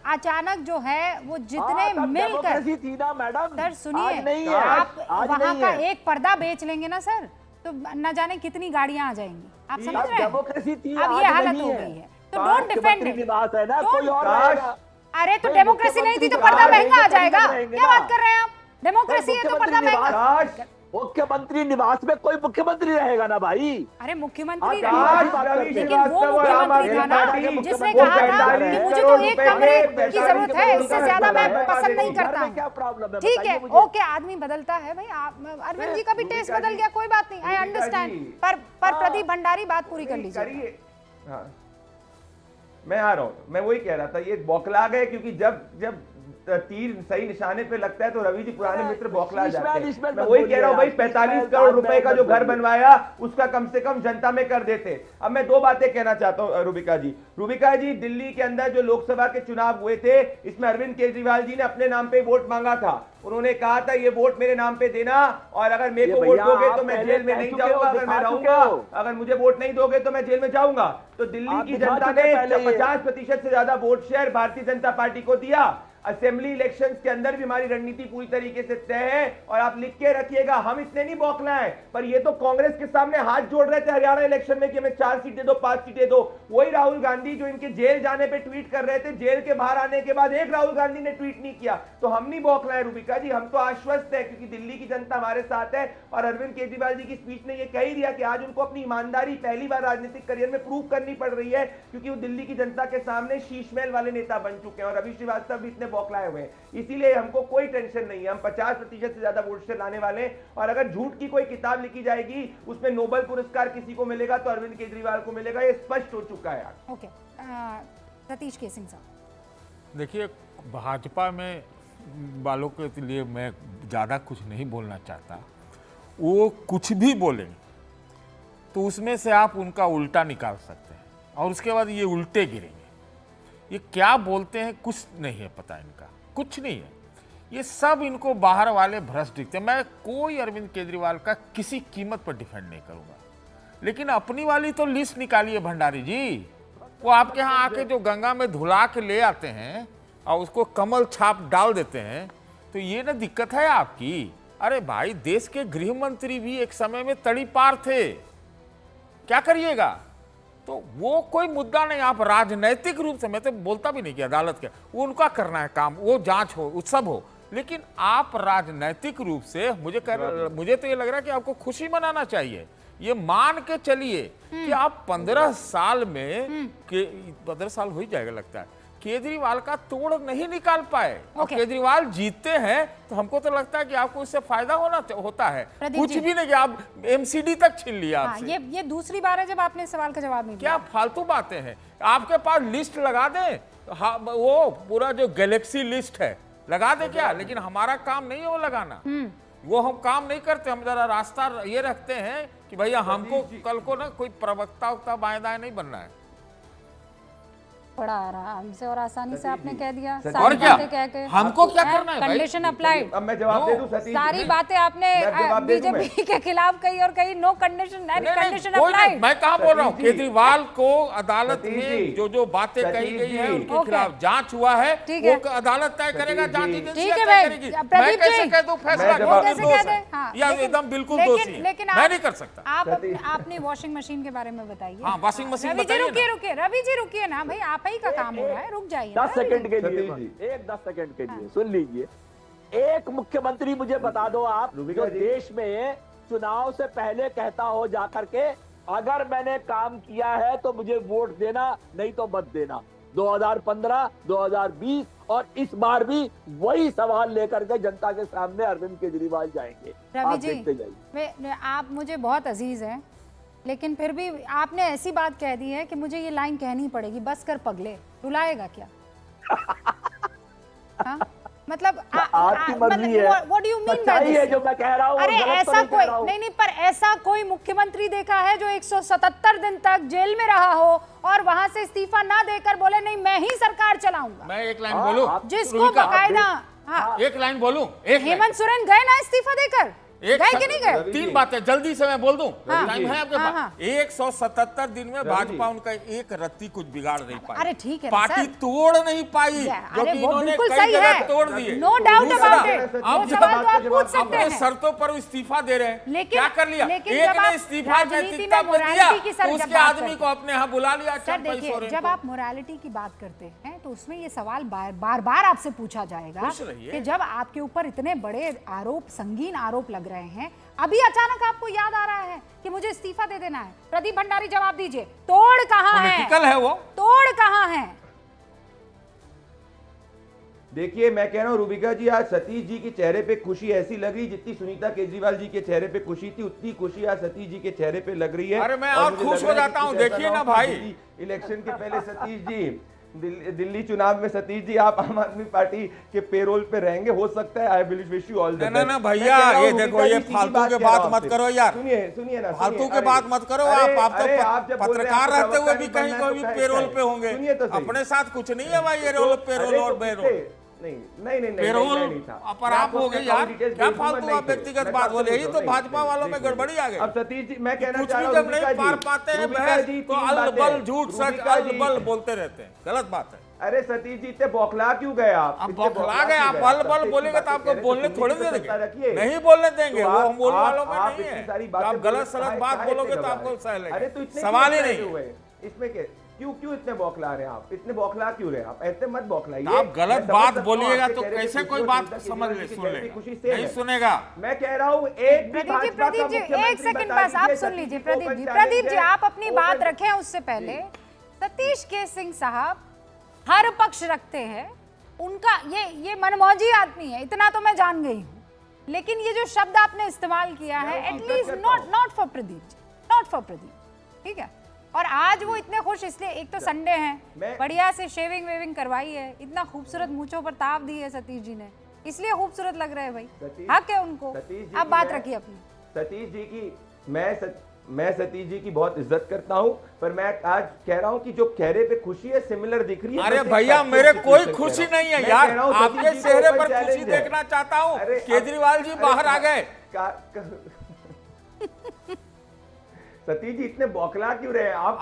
[SPEAKER 1] अचानक जो है वो जितने मिलकर
[SPEAKER 13] थी ना मैडम।
[SPEAKER 1] सर सुनिए, आप वहाँ का एक पर्दा बेच लेंगे ना सर तो न जाने कितनी गाड़ियां आ जाएंगी। आप समझ रहे हैं?
[SPEAKER 13] डेमोक्रेसी थी,
[SPEAKER 1] अब ये हालत हो गई है तो डोंट डिफेंड इट।
[SPEAKER 13] निवास है ना, कोई और रहेगा।
[SPEAKER 1] अरे तो डेमोक्रेसी नहीं थी तो पर्दा महंगा आ जाएगा, क्या बात कर रहे हैं आप? डेमोक्रेसी है तो पर्दा महंगा।
[SPEAKER 13] मुख्यमंत्री निवास में कोई मुख्यमंत्री रहेगा ना भाई।
[SPEAKER 1] अरे मुख्यमंत्री लेकिन वो मुख्यमंत्री था ना जिसने कहा था कि मुझे तो एक कमरे की जरूरत है, इससे ज्यादा मैं पसंद नहीं करता।
[SPEAKER 13] क्या प्रॉब्लम है?
[SPEAKER 1] ठीक है, ओके, आदमी बदलता है भाई। अरविंद जी का भी टेस्ट बदल गया, कोई बात नहीं, आई अंडरस्टैंड। पर प्रदीप भंडारी बात पूरी कर लीजिए।
[SPEAKER 11] मैं आ रहा हूँ, मैं वही कह रहा था, ये बौखला गए क्योंकि जब तीर सही निशाने पे लगता है तो रवि जी पुराने मित्र बौखला जाते हैं। मैं वही कह रहा हूँ भाई, 45 करोड़ रुपए का जो घर बनवाया उसका कम से कम जनता में कर देते। अब मैं 2 बातें कहना चाहता हूँ रूबिका जी, दिल्ली के अंदर जो लोकसभा के चुनाव हुए थे इसमें अरविंद केजरीवाल जी ने अपने नाम पे वोट मांगा था। उन्होंने कहा था ये वोट मेरे नाम पे देना और अगर मेरे को वोट दोगे तो मैं जेल में नहीं जाऊंगा, अगर मैं रहूंगा, अगर मुझे वोट नहीं दोगे तो मैं जेल में जाऊंगा। तो दिल्ली की जनता ने 50% से ज्यादा vote share Bharatiya Janata party को दिया। असेंबली इलेक्शंस के अंदर भी हमारी रणनीति पूरी तरीके से तय है और आप लिख के रखिएगा, हम इतने नहीं बौखलाए। पर ये तो कांग्रेस के सामने हाथ जोड़ रहे थे हरियाणा इलेक्शन में कि हमें 4 सीटें दो, 5 सीटें दो। वही राहुल गांधी जो इनके जेल जाने पे ट्वीट कर रहे थे, जेल के बाहर आने के बाद एक राहुल गांधी ने ट्वीट नहीं किया। तो हम नहीं बौखलाए रूबिका जी, हम तो आश्वस्त है क्योंकि दिल्ली की जनता हमारे साथ है। और अरविंद केजरीवाल जी की स्पीच ने ये कह ही दिया कि आज उनको अपनी ईमानदारी पहली बार राजनीतिक करियर में प्रूव करनी पड़ रही है क्योंकि वो दिल्ली की जनता के सामने शीश महल वाले नेता बन चुके हैं और रवि श्रीवास्तव भी इतने बौखलाए हुए हैं। इसीलिए हमको कोई टेंशन नहीं है, हम 50% से ज्यादा वोट से लाने वाले हैं। और अगर झूठ की कोई किताब लिखी जाएगी उसमें नोबेल पुरस्कार किसी को मिलेगा तो अरविंद केजरीवाल को मिलेगा, ये स्पष्ट हो चुका है।
[SPEAKER 1] ओके, सतीश के सिंह साहब।
[SPEAKER 14] देखिए, भाजपा में वालों के लिए मैं ज़्यादा कुछ नहीं बोलना चाहता। वो कुछ भी बोलें तो उसमें से आप उनका उल्टा निकाल सकते हैं और उसके बाद ये उल्टे गिरेंगे। ये क्या बोलते हैं कुछ नहीं है पता, इनका कुछ नहीं है। ये सब इनको बाहर वाले भ्रष्ट दिखते हैं। मैं कोई अरविंद केजरीवाल का किसी कीमत पर डिफेंड नहीं करूंगा, लेकिन अपनी वाली तो लिस्ट निकालिए भंडारी जी। वो आपके यहाँ आके जो गंगा में धुला के ले आते हैं और उसको कमल छाप डाल देते हैं, तो ये ना दिक्कत है आपकी। अरे भाई, देश के गृह मंत्री भी एक समय में तड़ी पार थे, क्या करिएगा? तो वो कोई मुद्दा नहीं। आप राजनैतिक रूप से, मैं तो बोलता भी नहीं कि अदालत के, वो उनका करना है काम, वो जांच हो, उत्सव हो, लेकिन आप राजनैतिक रूप से मुझे तो ये लग रहा है कि आपको खुशी मनाना चाहिए। ये मान के चलिए कि आप 15 साल में 15 साल हो ही जाएगा लगता है, केजरीवाल का तोड़ नहीं निकाल पाए। और केजरीवाल जीतते हैं तो हमको तो लगता है कि आपको इससे फायदा होता है। कुछ भी नहीं कि आप एमसीडी तक छीन लिया आपसे।
[SPEAKER 1] ये दूसरी बार है जब आपने सवाल का जवाब नहीं दिया।
[SPEAKER 14] क्या फालतू बातें हैं? आपके पास लिस्ट लगा दें, वो पूरा जो गैलेक्सी लिस्ट है लगा दे क्या, लेकिन हमारा काम नहीं है वो लगाना। वो हम काम नहीं करते, हम जरा रास्ता ये रखते हैं कि भैया हमको कल को ना कोई प्रवक्ता बाएं दाएं नहीं बनना है।
[SPEAKER 1] बड़ा आराम से और आसानी से आपने कह दिया।
[SPEAKER 14] और क्या
[SPEAKER 1] कह
[SPEAKER 14] हमको क्या करना है?
[SPEAKER 1] Condition applied.
[SPEAKER 5] अब मैं जवाब दे दूं सतीश?
[SPEAKER 1] सारी बातें आपने बीजेपी के खिलाफ कही और कही नो कंडीशन कंडीशन अप्लाइड।
[SPEAKER 14] मैं कहाँ बोल रहा हूँ, केजरीवाल को अदालत में जो बातें कही गई है उनके खिलाफ जांच हुआ है, वो अदालत तय करेगा, जांच एजेंसी तय करेगी। मैं कैसे कह दूं फैसला या एकदम बिल्कुल दोषी है?
[SPEAKER 1] लेकिन
[SPEAKER 14] मैं नहीं कर सकता।
[SPEAKER 1] आपने वॉशिंग मशीन के बारे में बताइए।
[SPEAKER 14] हाँ, वॉशिंग मशीन
[SPEAKER 1] रवि जी रुकिए ना भाई, आप ही का काम हो रहा है, रुक जाइए
[SPEAKER 13] 10 सेकंड के लिए, 10 सेकंड के लिए सुन लीजिए। एक मुख्यमंत्री मुझे बता दो आप, जो देश में चुनाव से पहले कहता हो जाकर के अगर मैंने काम किया है तो मुझे वोट देना, नहीं तो मत देना। 2015, 2020 और इस बार भी वही सवाल लेकर के जनता के सामने अरविंद केजरीवाल जाएंगे।
[SPEAKER 1] रवि जी, आप मुझे बहुत अजीज हैं, लेकिन फिर भी आपने ऐसी बात कह दी है कि मुझे ये लाइन कहनी पड़ेगी, बस कर पगले, रुलाएगा क्या? हाँ? मतलब
[SPEAKER 13] आपकी मर्जी है,
[SPEAKER 1] व्हाट डू यू मीन
[SPEAKER 13] सच्चाई है जो मैं कह रहा हूँ।
[SPEAKER 1] अरे ऐसा कोई नहीं, पर ऐसा कोई मुख्यमंत्री देखा है जो 177 दिन तक जेल में रहा हो और वहां से इस्तीफा ना देकर बोले नहीं मैं ही सरकार चलाऊंगा?
[SPEAKER 14] मैं एक लाइन बोलूं,
[SPEAKER 1] जिसको बकायदा
[SPEAKER 14] एक लाइन बोलूं,
[SPEAKER 1] हेमंत सोरेन गए ना इस्तीफा देकर, गए कि नहीं गए?
[SPEAKER 14] 3 बातें जल्दी से मैं बोल दूं, टाइम है आपके पास। 177 दिन में भाजपा उनका एक रत्ती कुछ बिगाड़ नहीं पाई।
[SPEAKER 1] अरे ठीक है,
[SPEAKER 14] पार्टी तोड़ नहीं पाई, जो कि इन्होंने कई जगह तोड़ दिए।
[SPEAKER 1] No doubt about it. अब सवाल तो आप पूछ सकते हैं।
[SPEAKER 14] शर्तों पर इस्तीफा दे रहे हैं, क्या कर लिया?
[SPEAKER 1] लेकिन
[SPEAKER 14] एक ने इस्तीफा नैतिकता पर दिया तो उसके आदमी को अपने यहाँ बुला लिया।
[SPEAKER 1] सर देखिए, जब आप मोरालिटी की बात करते हैं तो उसमें ये सवाल बार बार आपसे पूछा जाएगा कि जब आपके ऊपर इतने बड़े आरोप, संगीन आरोप लग रहे हैं, अभी अचानक आपको याद आ रहा है कि मुझे इस्तीफा दे देना है। प्रदीप भंडारी जवाब दीजिए, तोड़ कहाँ है?
[SPEAKER 14] पॉलिटिकल है वो,
[SPEAKER 1] तोड़ कहाँ है?
[SPEAKER 5] देखिए मैं कह रहा हूँ रूबिका जी, आज सतीश जी के चेहरे पे खुशी ऐसी लग रही जितनी सुनीता केजरीवाल जी के चेहरे पे खुशी थी, उतनी खुशी आज सतीश जी के चेहरे पे लग रही है।
[SPEAKER 14] अरे मैं और खुश हो जाता हूँ, देखिए ना भाई।
[SPEAKER 5] इलेक्शन के पहले सतीश जी दिल्ली चुनाव में सतीश जी आप आम आदमी पार्टी के पेरोल पे रहेंगे, हो सकता है। I wish you all the best.
[SPEAKER 14] ना भैया, ये देखो, ये फालतू के बात मत करो यार,
[SPEAKER 5] सुनिए ना,
[SPEAKER 14] फालतू के बात मत करो। आप तो पत्रकार रहते हुए भी कहीं कोई पेरोल पे होंगे, अपने साथ कुछ नहीं है भाई, ये पेरोल और पेरोल
[SPEAKER 5] नहीं
[SPEAKER 14] पेरोल पर आप हो गए यार, क्या फालतू आप व्यक्तिगत बात बोले? यही तो भाजपा वालों में गड़बड़ी आ गई।
[SPEAKER 5] अब सतीश जी मैं कहना
[SPEAKER 14] चाह रहा हूं, जब नहीं पार पाते हैं बहस तो अल-बल झूठ सच अल-बल बोलते रहते हैं, गलत बात है।
[SPEAKER 5] अरे सतीश जी इतने बौखला क्यों गए आप?
[SPEAKER 14] बौखला गए आप, अल-बल बोलेंगे तो आपको बोलने थोड़े देंगे, नहीं बोलने देंगे, वो हम बोलने वालों में नहीं है। आप गलत सलत बात बोलोगे तो आपको सह लेंगे, सवाल ही नहीं।
[SPEAKER 5] इसमें क्यों इतने बौखला रहे हैं आप? इतने बौखला क्यों रहे हैं आप? ऐसे मत बौखलाइए।
[SPEAKER 14] आप गलत बात बोलिएगा तो कैसे कोई बात समझ ले, सुन ले, नहीं सुनेगा।
[SPEAKER 5] मैं कह रहा हूँ एक
[SPEAKER 1] प्रदीप जी एक सेकंड बस आप सुन लीजिए। प्रदीप जी आप अपनी बात रखें, उससे पहले सतीश के सिंह साहब हर पक्ष रखते हैं, उनका ये मनमौजी आदमी है, इतना तो मैं जान गई हूँ। लेकिन ये जो शब्द आपने इस्तेमाल किया है, एटलीस्ट नॉट फॉर प्रदीप, ठीक है? और आज वो इतने खुश इसलिए, एक तो संडे है, बढ़िया से शेविंग वेविंग करवाई है, इतना खूबसूरत मूंछों पर ताव दी है सतीश जी ने, इसलिए खूबसूरत लग रहे हैं भाई, हक है उनको। अब बात रखिए अपनी।
[SPEAKER 5] सतीश जी की मैं सतीश जी की बहुत इज्जत करता हूं, पर मैं आज कह रहा हूं कि जो चेहरे पे खुशी है सिमिलर दिख रही है।
[SPEAKER 14] अरे भैया मेरे कोई खुशी नहीं है यार, आपके चेहरे पर खुशी देखना चाहता हूं। केजरीवाल जी बाहर आ गए।
[SPEAKER 5] सतीश जी इतने बौखला क्यों रहे हैं आप?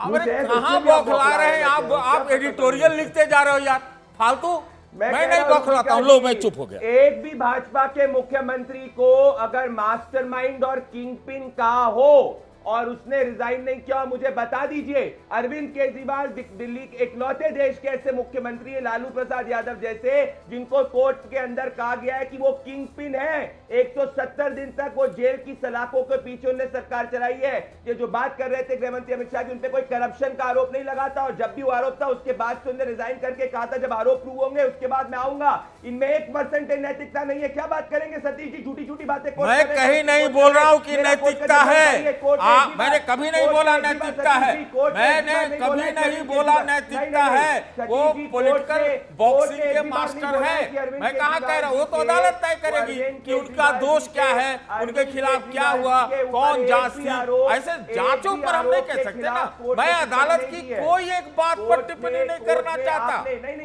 [SPEAKER 14] कहां बौखला रहे हैं आप एडिटोरियल लिखते जा रहे हो यार, फालतू। मैं नहीं बौखलाता हूं, लो मैं चुप हो गया।
[SPEAKER 5] एक भी भाजपा के मुख्यमंत्री को अगर मास्टरमाइंड और किंगपिन कहा हो और उसने रिजाइन नहीं किया, मुझे बता दीजिए। अरविंद केजरीवाल दिल्ली के इकलौते देश के ऐसे मुख्यमंत्री है, लालू प्रसाद यादव जैसे, जिनको कोर्ट के अंदर कहा गया है कि वो किंगपिन है। 170 दिन तक वो जेल की सलाखों के पीछे उन्होंने सरकार चलाई है। ये जो बात कर रहे थे गृहमंत्री अमित शाह की, उन पे कोई करप्शन का आरोप नहीं लगा था, और जब भी वो आरोप था उसके बाद से उन्होंने रिजाइन करके कहा था जब आरोप प्रूव होंगे उसके बाद मैं आऊंगा। इनमें 1% नैतिकता नहीं है, क्या बात करेंगे सतीश जी? झूठी बातें।
[SPEAKER 14] मैं कहीं नहीं बोल रहा हूं कि नैतिकता है, मैंने कभी नहीं बोला नैतिकता है, मैंने कभी नहीं बोला नैतिकता है, वो पॉलिटिकल बॉक्सिंग के मास्टर है। मैं कहाँ कह रहा हूँ, वो तो अदालत तय करेगी कि उनका दोष क्या है, उनके खिलाफ क्या हुआ, कौन जांच थी। ऐसे जांचों पर हम नहीं कह सकते ना। मैं अदालत की कोई एक बात पर टिप्पणी नहीं करना चाहता,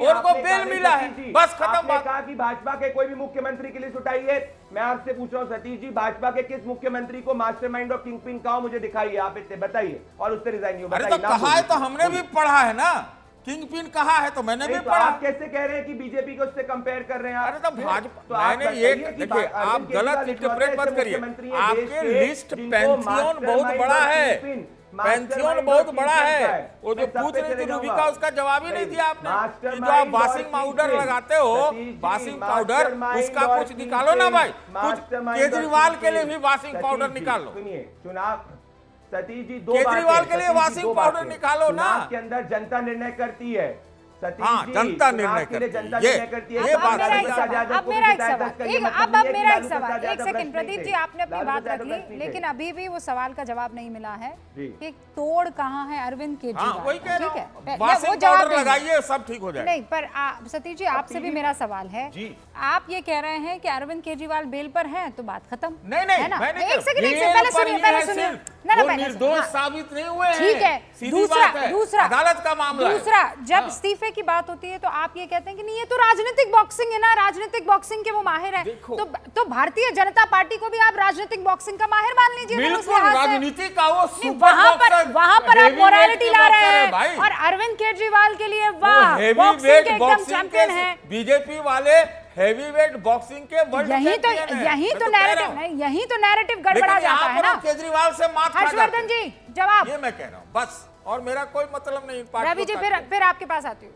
[SPEAKER 14] उनको बेल मिला है, बस खत्म बात।
[SPEAKER 5] कहा कि भाजपा के कोई भी मुख्यमंत्री की लिस्ट उठाइए। मैं आपसे पूछ रहा हूं सतीश जी, भाजपा के किस मुख्यमंत्री को मास्टरमाइंड और किंगपिन कहा, मुझे दिखाइए, आप इतने बताइए, और उससे रिजाइन नहीं हो।
[SPEAKER 14] अरे तो कहा है तो हमने भी पढ़ा है ना, किंगपिन कहा है तो मैंने भी पढ़ा।
[SPEAKER 5] आप कैसे कह रहे हैं कि बीजेपी को उससे कंपेयर कर रहे हैं?
[SPEAKER 14] अरे तो भाजपा, मैंने ये देखिए, आप गलत इंटरप्रेट मत करिए। आपके लिस्ट पैंथियन बहुत बड़ा है, पैंथियन बहुत बड़ा है। वो जो पूछ रही थी रूबिका, उसका जवाब ही नहीं दिया आपने। जो आप वाशिंग पाउडर लगाते हो, वाशिंग पाउडर, उसका कुछ निकालो ना भाई, कुछ केजरीवाल के लिए भी वाशिंग पाउडर निकालो।
[SPEAKER 5] सुनिए, चुनाव सतीश जी, दो
[SPEAKER 14] केजरीवाल के लिए वाशिंग पाउडर निकालो ना।
[SPEAKER 5] के अंदर जनता निर्णय करती है।
[SPEAKER 14] हाँ, जनता निर्णय करती है। ये बात
[SPEAKER 1] अब मेरा एक सवाल, एक सेकंड प्रदीप जी, आपने अपनी बात रख ली, लेकिन अभी भी वो सवाल का जवाब नहीं मिला है कि तोड़ कहाँ है अरविंद केजरीवाल। ठीक है, वो जवाब
[SPEAKER 14] लगाइए, सब ठीक हो जाएगा।
[SPEAKER 1] नहीं, पर सतीश जी, आपसे भी मेरा सवाल है, आप ये कह रहे हैं कि अरविंद केजरीवाल बेल पर हैं, तो बात खत्म।
[SPEAKER 14] नहीं,
[SPEAKER 1] एक सेकंड, पहले सुनिए,
[SPEAKER 14] निर्दोष साबित नहीं हुए।
[SPEAKER 1] ठीक है, दूसरा
[SPEAKER 14] अदालत का मामला।
[SPEAKER 1] दूसरा, जब इस्तीफे की बात होती है तो आप ये कहते हैं कि नहीं, ये तो राजनीतिक बॉक्सिंग है ना, राजनीतिक बॉक्सिंग के वो माहिर हैं। तो भारतीय जनता पार्टी को भी आप राजनीतिक बॉक्सिंग का माहिर मान लीजिए।
[SPEAKER 14] बिल्कुल, राजनीति का वो
[SPEAKER 1] वहां पर आप मोरालिटी ला रहे हैं, और अरविंद केजरीवाल के लिए वाह, बॉक्सिंग के एकदम चैंपियन है।
[SPEAKER 14] बीजेपी वाले हेवीवेट बॉक्सिंग के वर्ल्ड
[SPEAKER 1] यही तो नैरेटिव गड़बड़ा जाता है ना।
[SPEAKER 14] केजरीवाल से मात
[SPEAKER 1] हर्षवर्धन जी, जवाब।
[SPEAKER 14] ये मैं कह रहा हूँ बस, और मेरा कोई मतलब नहीं।
[SPEAKER 1] रवि जी, फिर आपके पास आती हूँ।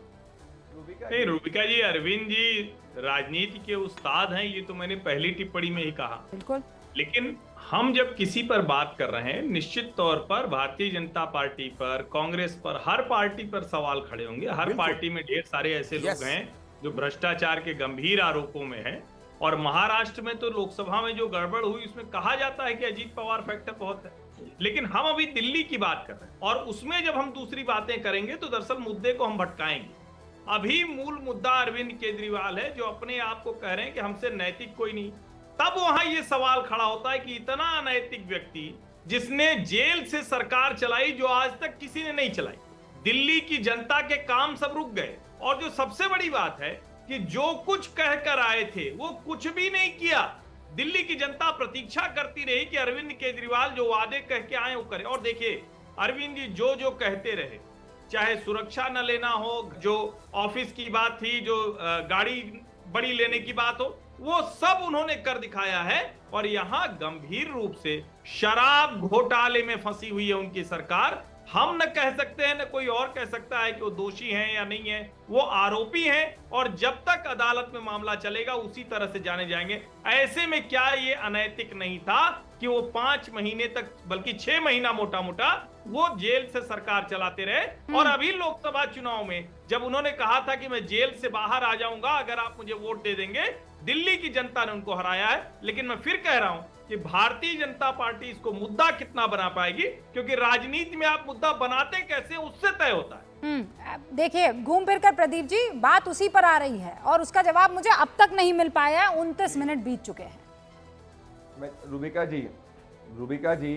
[SPEAKER 15] नहीं रूबिका जी, अरविंद जी राजनीति के उस्ताद हैं, ये तो मैंने पहली टिप्पणी में ही कहा।
[SPEAKER 1] बिल्कुल।
[SPEAKER 15] लेकिन हम जब किसी पर बात कर रहे हैं, निश्चित तौर पर भारतीय जनता पार्टी पर, कांग्रेस पर, हर पार्टी पर सवाल खड़े होंगे। हर पार्टी में ढेर सारे ऐसे लोग हैं जो भ्रष्टाचार के गंभीर आरोपों में हैं। और महाराष्ट्र में तो लोकसभा में जो गड़बड़ हुई, उसमें कहा जाता है कि अजीत पवार फैक्टर बहुत है। लेकिन हम अभी दिल्ली की बात कर रहे हैं, और उसमें जब हम दूसरी बातें करेंगे तो दरअसल मुद्दे को हम भटकाएंगे। अभी मूल मुद्दा अरविंद केजरीवाल है, जो अपने आप को कह रहे हैं कि हमसे नैतिक कोई नहीं। तब वहां ये सवाल खड़ा होता है कि इतना अनैतिक व्यक्ति, जिसने जेल से सरकार चलाई जो आज तक किसी ने नहीं चलाई, दिल्ली की जनता के काम सब रुक गए, और जो सबसे बड़ी बात है कि जो कुछ कहकर आए थे वो कुछ भी नहीं किया। दिल्ली की जनता प्रतीक्षा करती रही कि अरविंद केजरीवाल जो वादे कह के आए वो करे। और देखिए, अरविंद जी जो जो कहते रहे, चाहे सुरक्षा न लेना हो, जो ऑफिस की बात थी, जो गाड़ी बड़ी लेने की बात हो, वो सब उन्होंने कर दिखाया है। और यहां गंभीर रूप से शराब घोटाले में फंसी हुई है उनकी सरकार। हम न कह सकते हैं, न कोई और कह सकता है कि वो दोषी हैं या नहीं है, वो आरोपी हैं। और जब तक अदालत में मामला चलेगा उसी तरह से जाने जाएंगे। ऐसे में क्या ये अनैतिक नहीं था कि वो 5 महीने तक, बल्कि 6 महीना मोटा मोटा वो जेल से सरकार चलाते रहे। और अभी लोकसभा चुनाव में जब उन्होंने कहा था कि मैं जेल से बाहर आ जाऊंगा अगर आप मुझे वोट दे देंगे, दिल्ली की जनता ने उनको हराया है। लेकिन मैं फिर कह रहा हूं कि भारतीय जनता पार्टी इसको मुद्दा कितना बना पाएगी, क्योंकि राजनीति में आप मुद्दा बनाते कैसे उससे तय होता है।
[SPEAKER 1] देखिए, घूम फिर कर प्रदीप जी बात उसी पर आ रही है, और उसका जवाब मुझे अब तक नहीं मिल पाया है। 29 मिनट बीत चुके हैं।
[SPEAKER 11] रूबिका जी,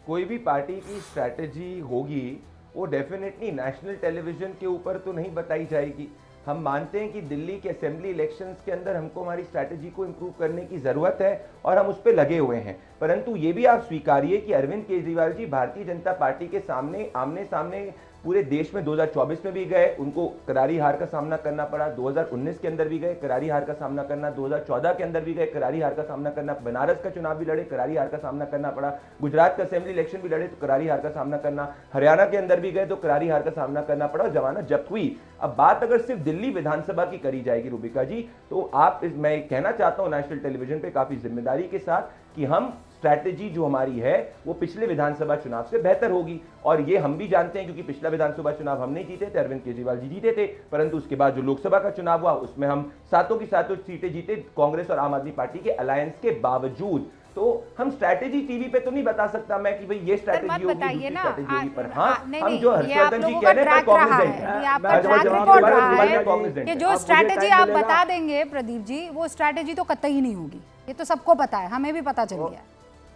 [SPEAKER 11] कोई भी पार्टी की स्ट्रैटेजी होगी, वो डेफिनेटली नेशनल टेलीविजन के ऊपर तो नहीं बताई जाएगी। हम मानते हैं कि दिल्ली के असेंबली इलेक्शंस के अंदर हमको हमारी स्ट्रैटेजी को इंप्रूव करने की ज़रूरत है, और हम उस पर लगे हुए हैं। परंतु ये भी आप स्वीकारिए कि अरविंद केजरीवाल जी भारतीय जनता पार्टी के सामने आमने सामने पूरे देश में 2024 में भी गए, उनको करारी हार का सामना करना पड़ा। 2019 के अंदर भी गए, करारी हार का सामना करना। 2014 के अंदर भी गए, करारी हार का सामना करना। बनारस का चुनाव भी लड़े, करारी हार का सामना करना पड़ा। गुजरात का असेंबली इलेक्शन भी लड़े तो करारी हार का सामना करना। हरियाणा के अंदर भी गए तो करारी हार का सामना करना पड़ा, और जमानत जब्त हुई। अब बात अगर सिर्फ दिल्ली विधानसभा की करी जाएगी रूबिका जी, तो मैं कहना चाहता हूं नेशनल टेलीविजन पे काफी जिम्मेदारी के साथ कि हम स्ट्रैटेजी जो हमारी है वो पिछले विधानसभा चुनाव से बेहतर होगी। और ये हम भी जानते हैं, क्योंकि पिछला विधानसभा चुनाव हम नहीं जीते थे, अरविंद केजरीवाल जी जीते थे। परंतु उसके बाद जो लोकसभा का चुनाव हुआ उसमें हम 7 की 7 सीटें जीते, कांग्रेस और आम आदमी पार्टी के अलायंस के बावजूद। तो हम स्ट्रैटेजी टीवी पे तो नहीं बता सकता मैं कि भाई ये स्ट्रैटेजी होगी,
[SPEAKER 1] बताइए ना,
[SPEAKER 11] स्ट्रैटेजी होगी, पर हाँ
[SPEAKER 1] नहीं,
[SPEAKER 11] हम जो
[SPEAKER 1] ये आप
[SPEAKER 11] हर्षवर्धन जी
[SPEAKER 1] लोगों
[SPEAKER 11] कह
[SPEAKER 1] का
[SPEAKER 11] रहे हैं
[SPEAKER 1] ट्रैक
[SPEAKER 11] पर
[SPEAKER 1] रहा
[SPEAKER 11] कॉग्निजेंट
[SPEAKER 1] है, ये
[SPEAKER 11] है।
[SPEAKER 1] आपका ट्रैक रिकॉर्ड रहा है कि जो स्ट्रैटेजी आप बता देंगे प्रदीप जी, वो स्ट्रैटेजी तो कतई नहीं होगी, ये तो सबको पता है, हमें भी पता चल गया।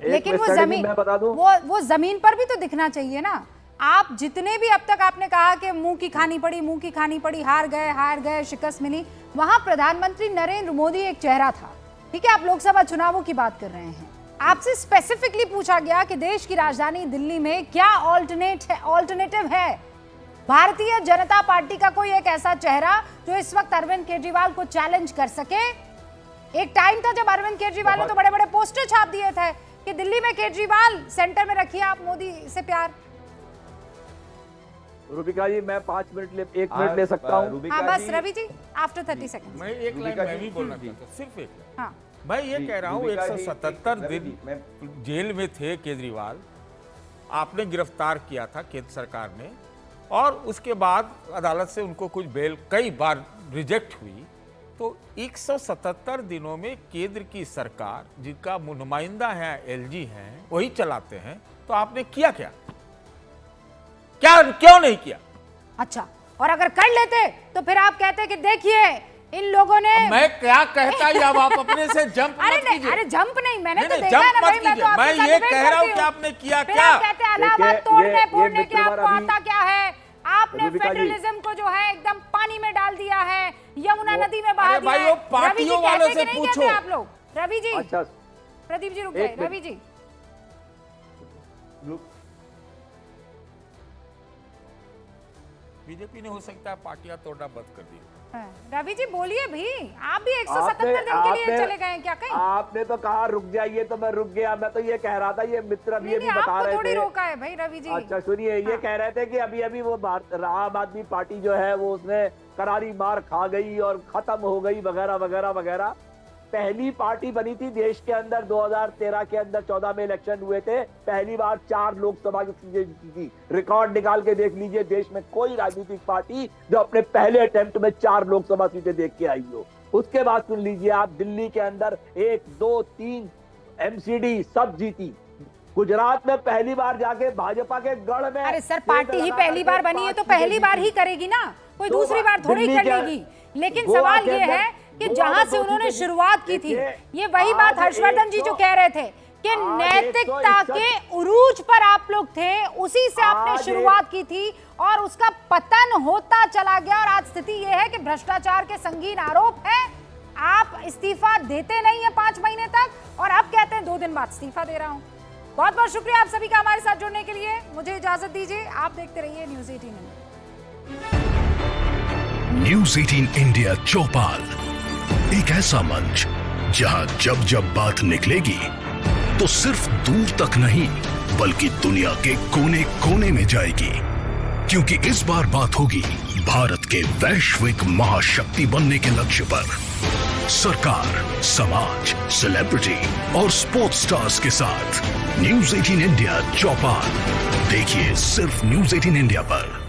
[SPEAKER 1] लेकिन वो जमीन, वो जमीन पर भी तो दिखना चाहिए ना। आप जितने भी अब तक आपने कहा कि मुंह की खानी पड़ी, हार गए, शिकस्त मिली, वहां प्रधानमंत्री नरेंद्र मोदी एक चेहरा था, ठीक है। आप लोकसभा चुनावों की बात कर रहे हैं, आपसे स्पेसिफिकली पूछा गया कि देश की राजधानी दिल्ली में क्या ऑल्टरनेटिव है। भारतीय जनता पार्टी का कोई एक ऐसा चेहरा जो इस वक्त अरविंद केजरीवाल को चैलेंज कर सके। एक टाइम था जब अरविंद केजरीवाल ने तो बड़े बड़े पोस्टर छाप दिए थे कि दिल्ली में केजरीवाल, सेंटर में रखिए आप मोदी से प्यार।
[SPEAKER 13] रूबिका जी, मैं 1 मिनट ले सकता हूँ?
[SPEAKER 1] हाँ बस रवि जी, आफ्टर 30 सेकंड।
[SPEAKER 14] मैं एक लाइन मैं भी बोलना चाहता हूँ, सिर्फ एक लाइन।
[SPEAKER 1] हाँ,
[SPEAKER 14] मैं ये कह रहा हूँ 177 दिन जेल में थे केजरीवाल, आपने गिरफ्तार किया था केंद्र सरकार ने, और उसके बाद अदालत से उनको कुछ बेल कई बार रिजेक्ट हुई। तो 177 दिनों में केंद्र की सरकार, जिनका नुमाइंदा है एलजी हैं, वही चलाते हैं, तो आपने किया क्या? क्यों नहीं किया?
[SPEAKER 1] अच्छा, और अगर कर लेते तो फिर आप कहते कि देखिए इन लोगों ने,
[SPEAKER 14] मैं क्या कहता ही, अब आप अपने से जंप मत कीजिए।
[SPEAKER 1] अरे जंप नहीं, मैंने तो देखा
[SPEAKER 14] जंप
[SPEAKER 1] ना भाई,
[SPEAKER 14] मत
[SPEAKER 1] मैं
[SPEAKER 14] कीजिए।
[SPEAKER 1] तो
[SPEAKER 14] मैं ये कह रहा हूँ कि आपने किया क्या?
[SPEAKER 1] आप कहते हैं इलाहाबाद तोड़ने फोड़ने के आपको आता क्या है? आपने फेडरलिज्म को जो है एकदम पानी में डाल दिया है, यमुना नदी में बहा दिया है।
[SPEAKER 14] पार्टियों वालों से पूछो
[SPEAKER 1] आप लोग। रवि जी, प्रदीप जी रुक गए। रवि जी,
[SPEAKER 14] बीजेपी ने हो सकता है पार्टियां तोड़ना बंद कर दी।
[SPEAKER 1] रवि जी बोलिए भी, आप भी 177 दिन के लिए चले गए क्या कहीं?
[SPEAKER 13] आपने तो कहा रुक जाइए तो मैं रुक गया। मैं तो ये कह रहा था, ये मित्र अभी अभी बता रहे थे।
[SPEAKER 1] थोड़ी रोका है भाई रवि जी।
[SPEAKER 13] अच्छा सुनिए, ये कह रहे थे कि अभी अभी वो आम आदमी पार्टी जो है वो उसने करारी मार खा गई और खत्म हो गई वगैरह वगैरह वगैरह। पहली पार्टी बनी थी देश के अंदर 2013 के अंदर, 14 में इलेक्शन हुए थे, पहली बार 4 लोकसभा की सीटें जीती थी। रिकॉर्ड निकाल के देख लीजिए, देश में कोई राजनीतिक पार्टी जो अपने पहले अटेम्प्ट में 4 लोकसभा सीटें देख के आई हो। उसके बाद सुन लीजिए आप, दिल्ली के अंदर 1, 2, 3 MCD सब जीती। गुजरात में पहली बार जाके भाजपा के गढ़ में,
[SPEAKER 1] अरे सर पार्टी ही पहली बार बनी है तो पहली बार ही करेगी ना, कोई दूसरी बार थोड़ी कर लेगी। लेकिन सवाल ये है कि जहां से उन्होंने शुरुआत की थी, ये वही बात हर्षवर्धन जी जो कह रहे थे कि नैतिकता के उरूज पर आप लोग थे, उसी से आपने शुरुआत की थी और उसका पतन होता चला गया। और आज स्थिति ये है कि भ्रष्टाचार के संगीन आरोप है, आप इस्तीफा देते नहीं है 5 महीने तक और अब कहते हैं 2 दिन बाद इस्तीफा दे रहा हूं। बहुत बहुत शुक्रिया आप सभी का हमारे साथ जुड़ने के लिए। मुझे इजाजत दीजिए, आप देखते रहिए न्यूज़ 18 इंडिया।
[SPEAKER 16] न्यूज़ 18 इंडिया चौपाल, एक ऐसा मंच जहां जब जब बात निकलेगी तो सिर्फ दूर तक नहीं बल्कि दुनिया के कोने कोने में जाएगी, क्योंकि इस बार बात होगी भारत के वैश्विक महाशक्ति बनने के लक्ष्य पर। सरकार, समाज, सेलिब्रिटी और स्पोर्ट्स स्टार्स के साथ न्यूज़ 18 इंडिया चौपाल देखिए सिर्फ न्यूज़ 18 इंडिया पर।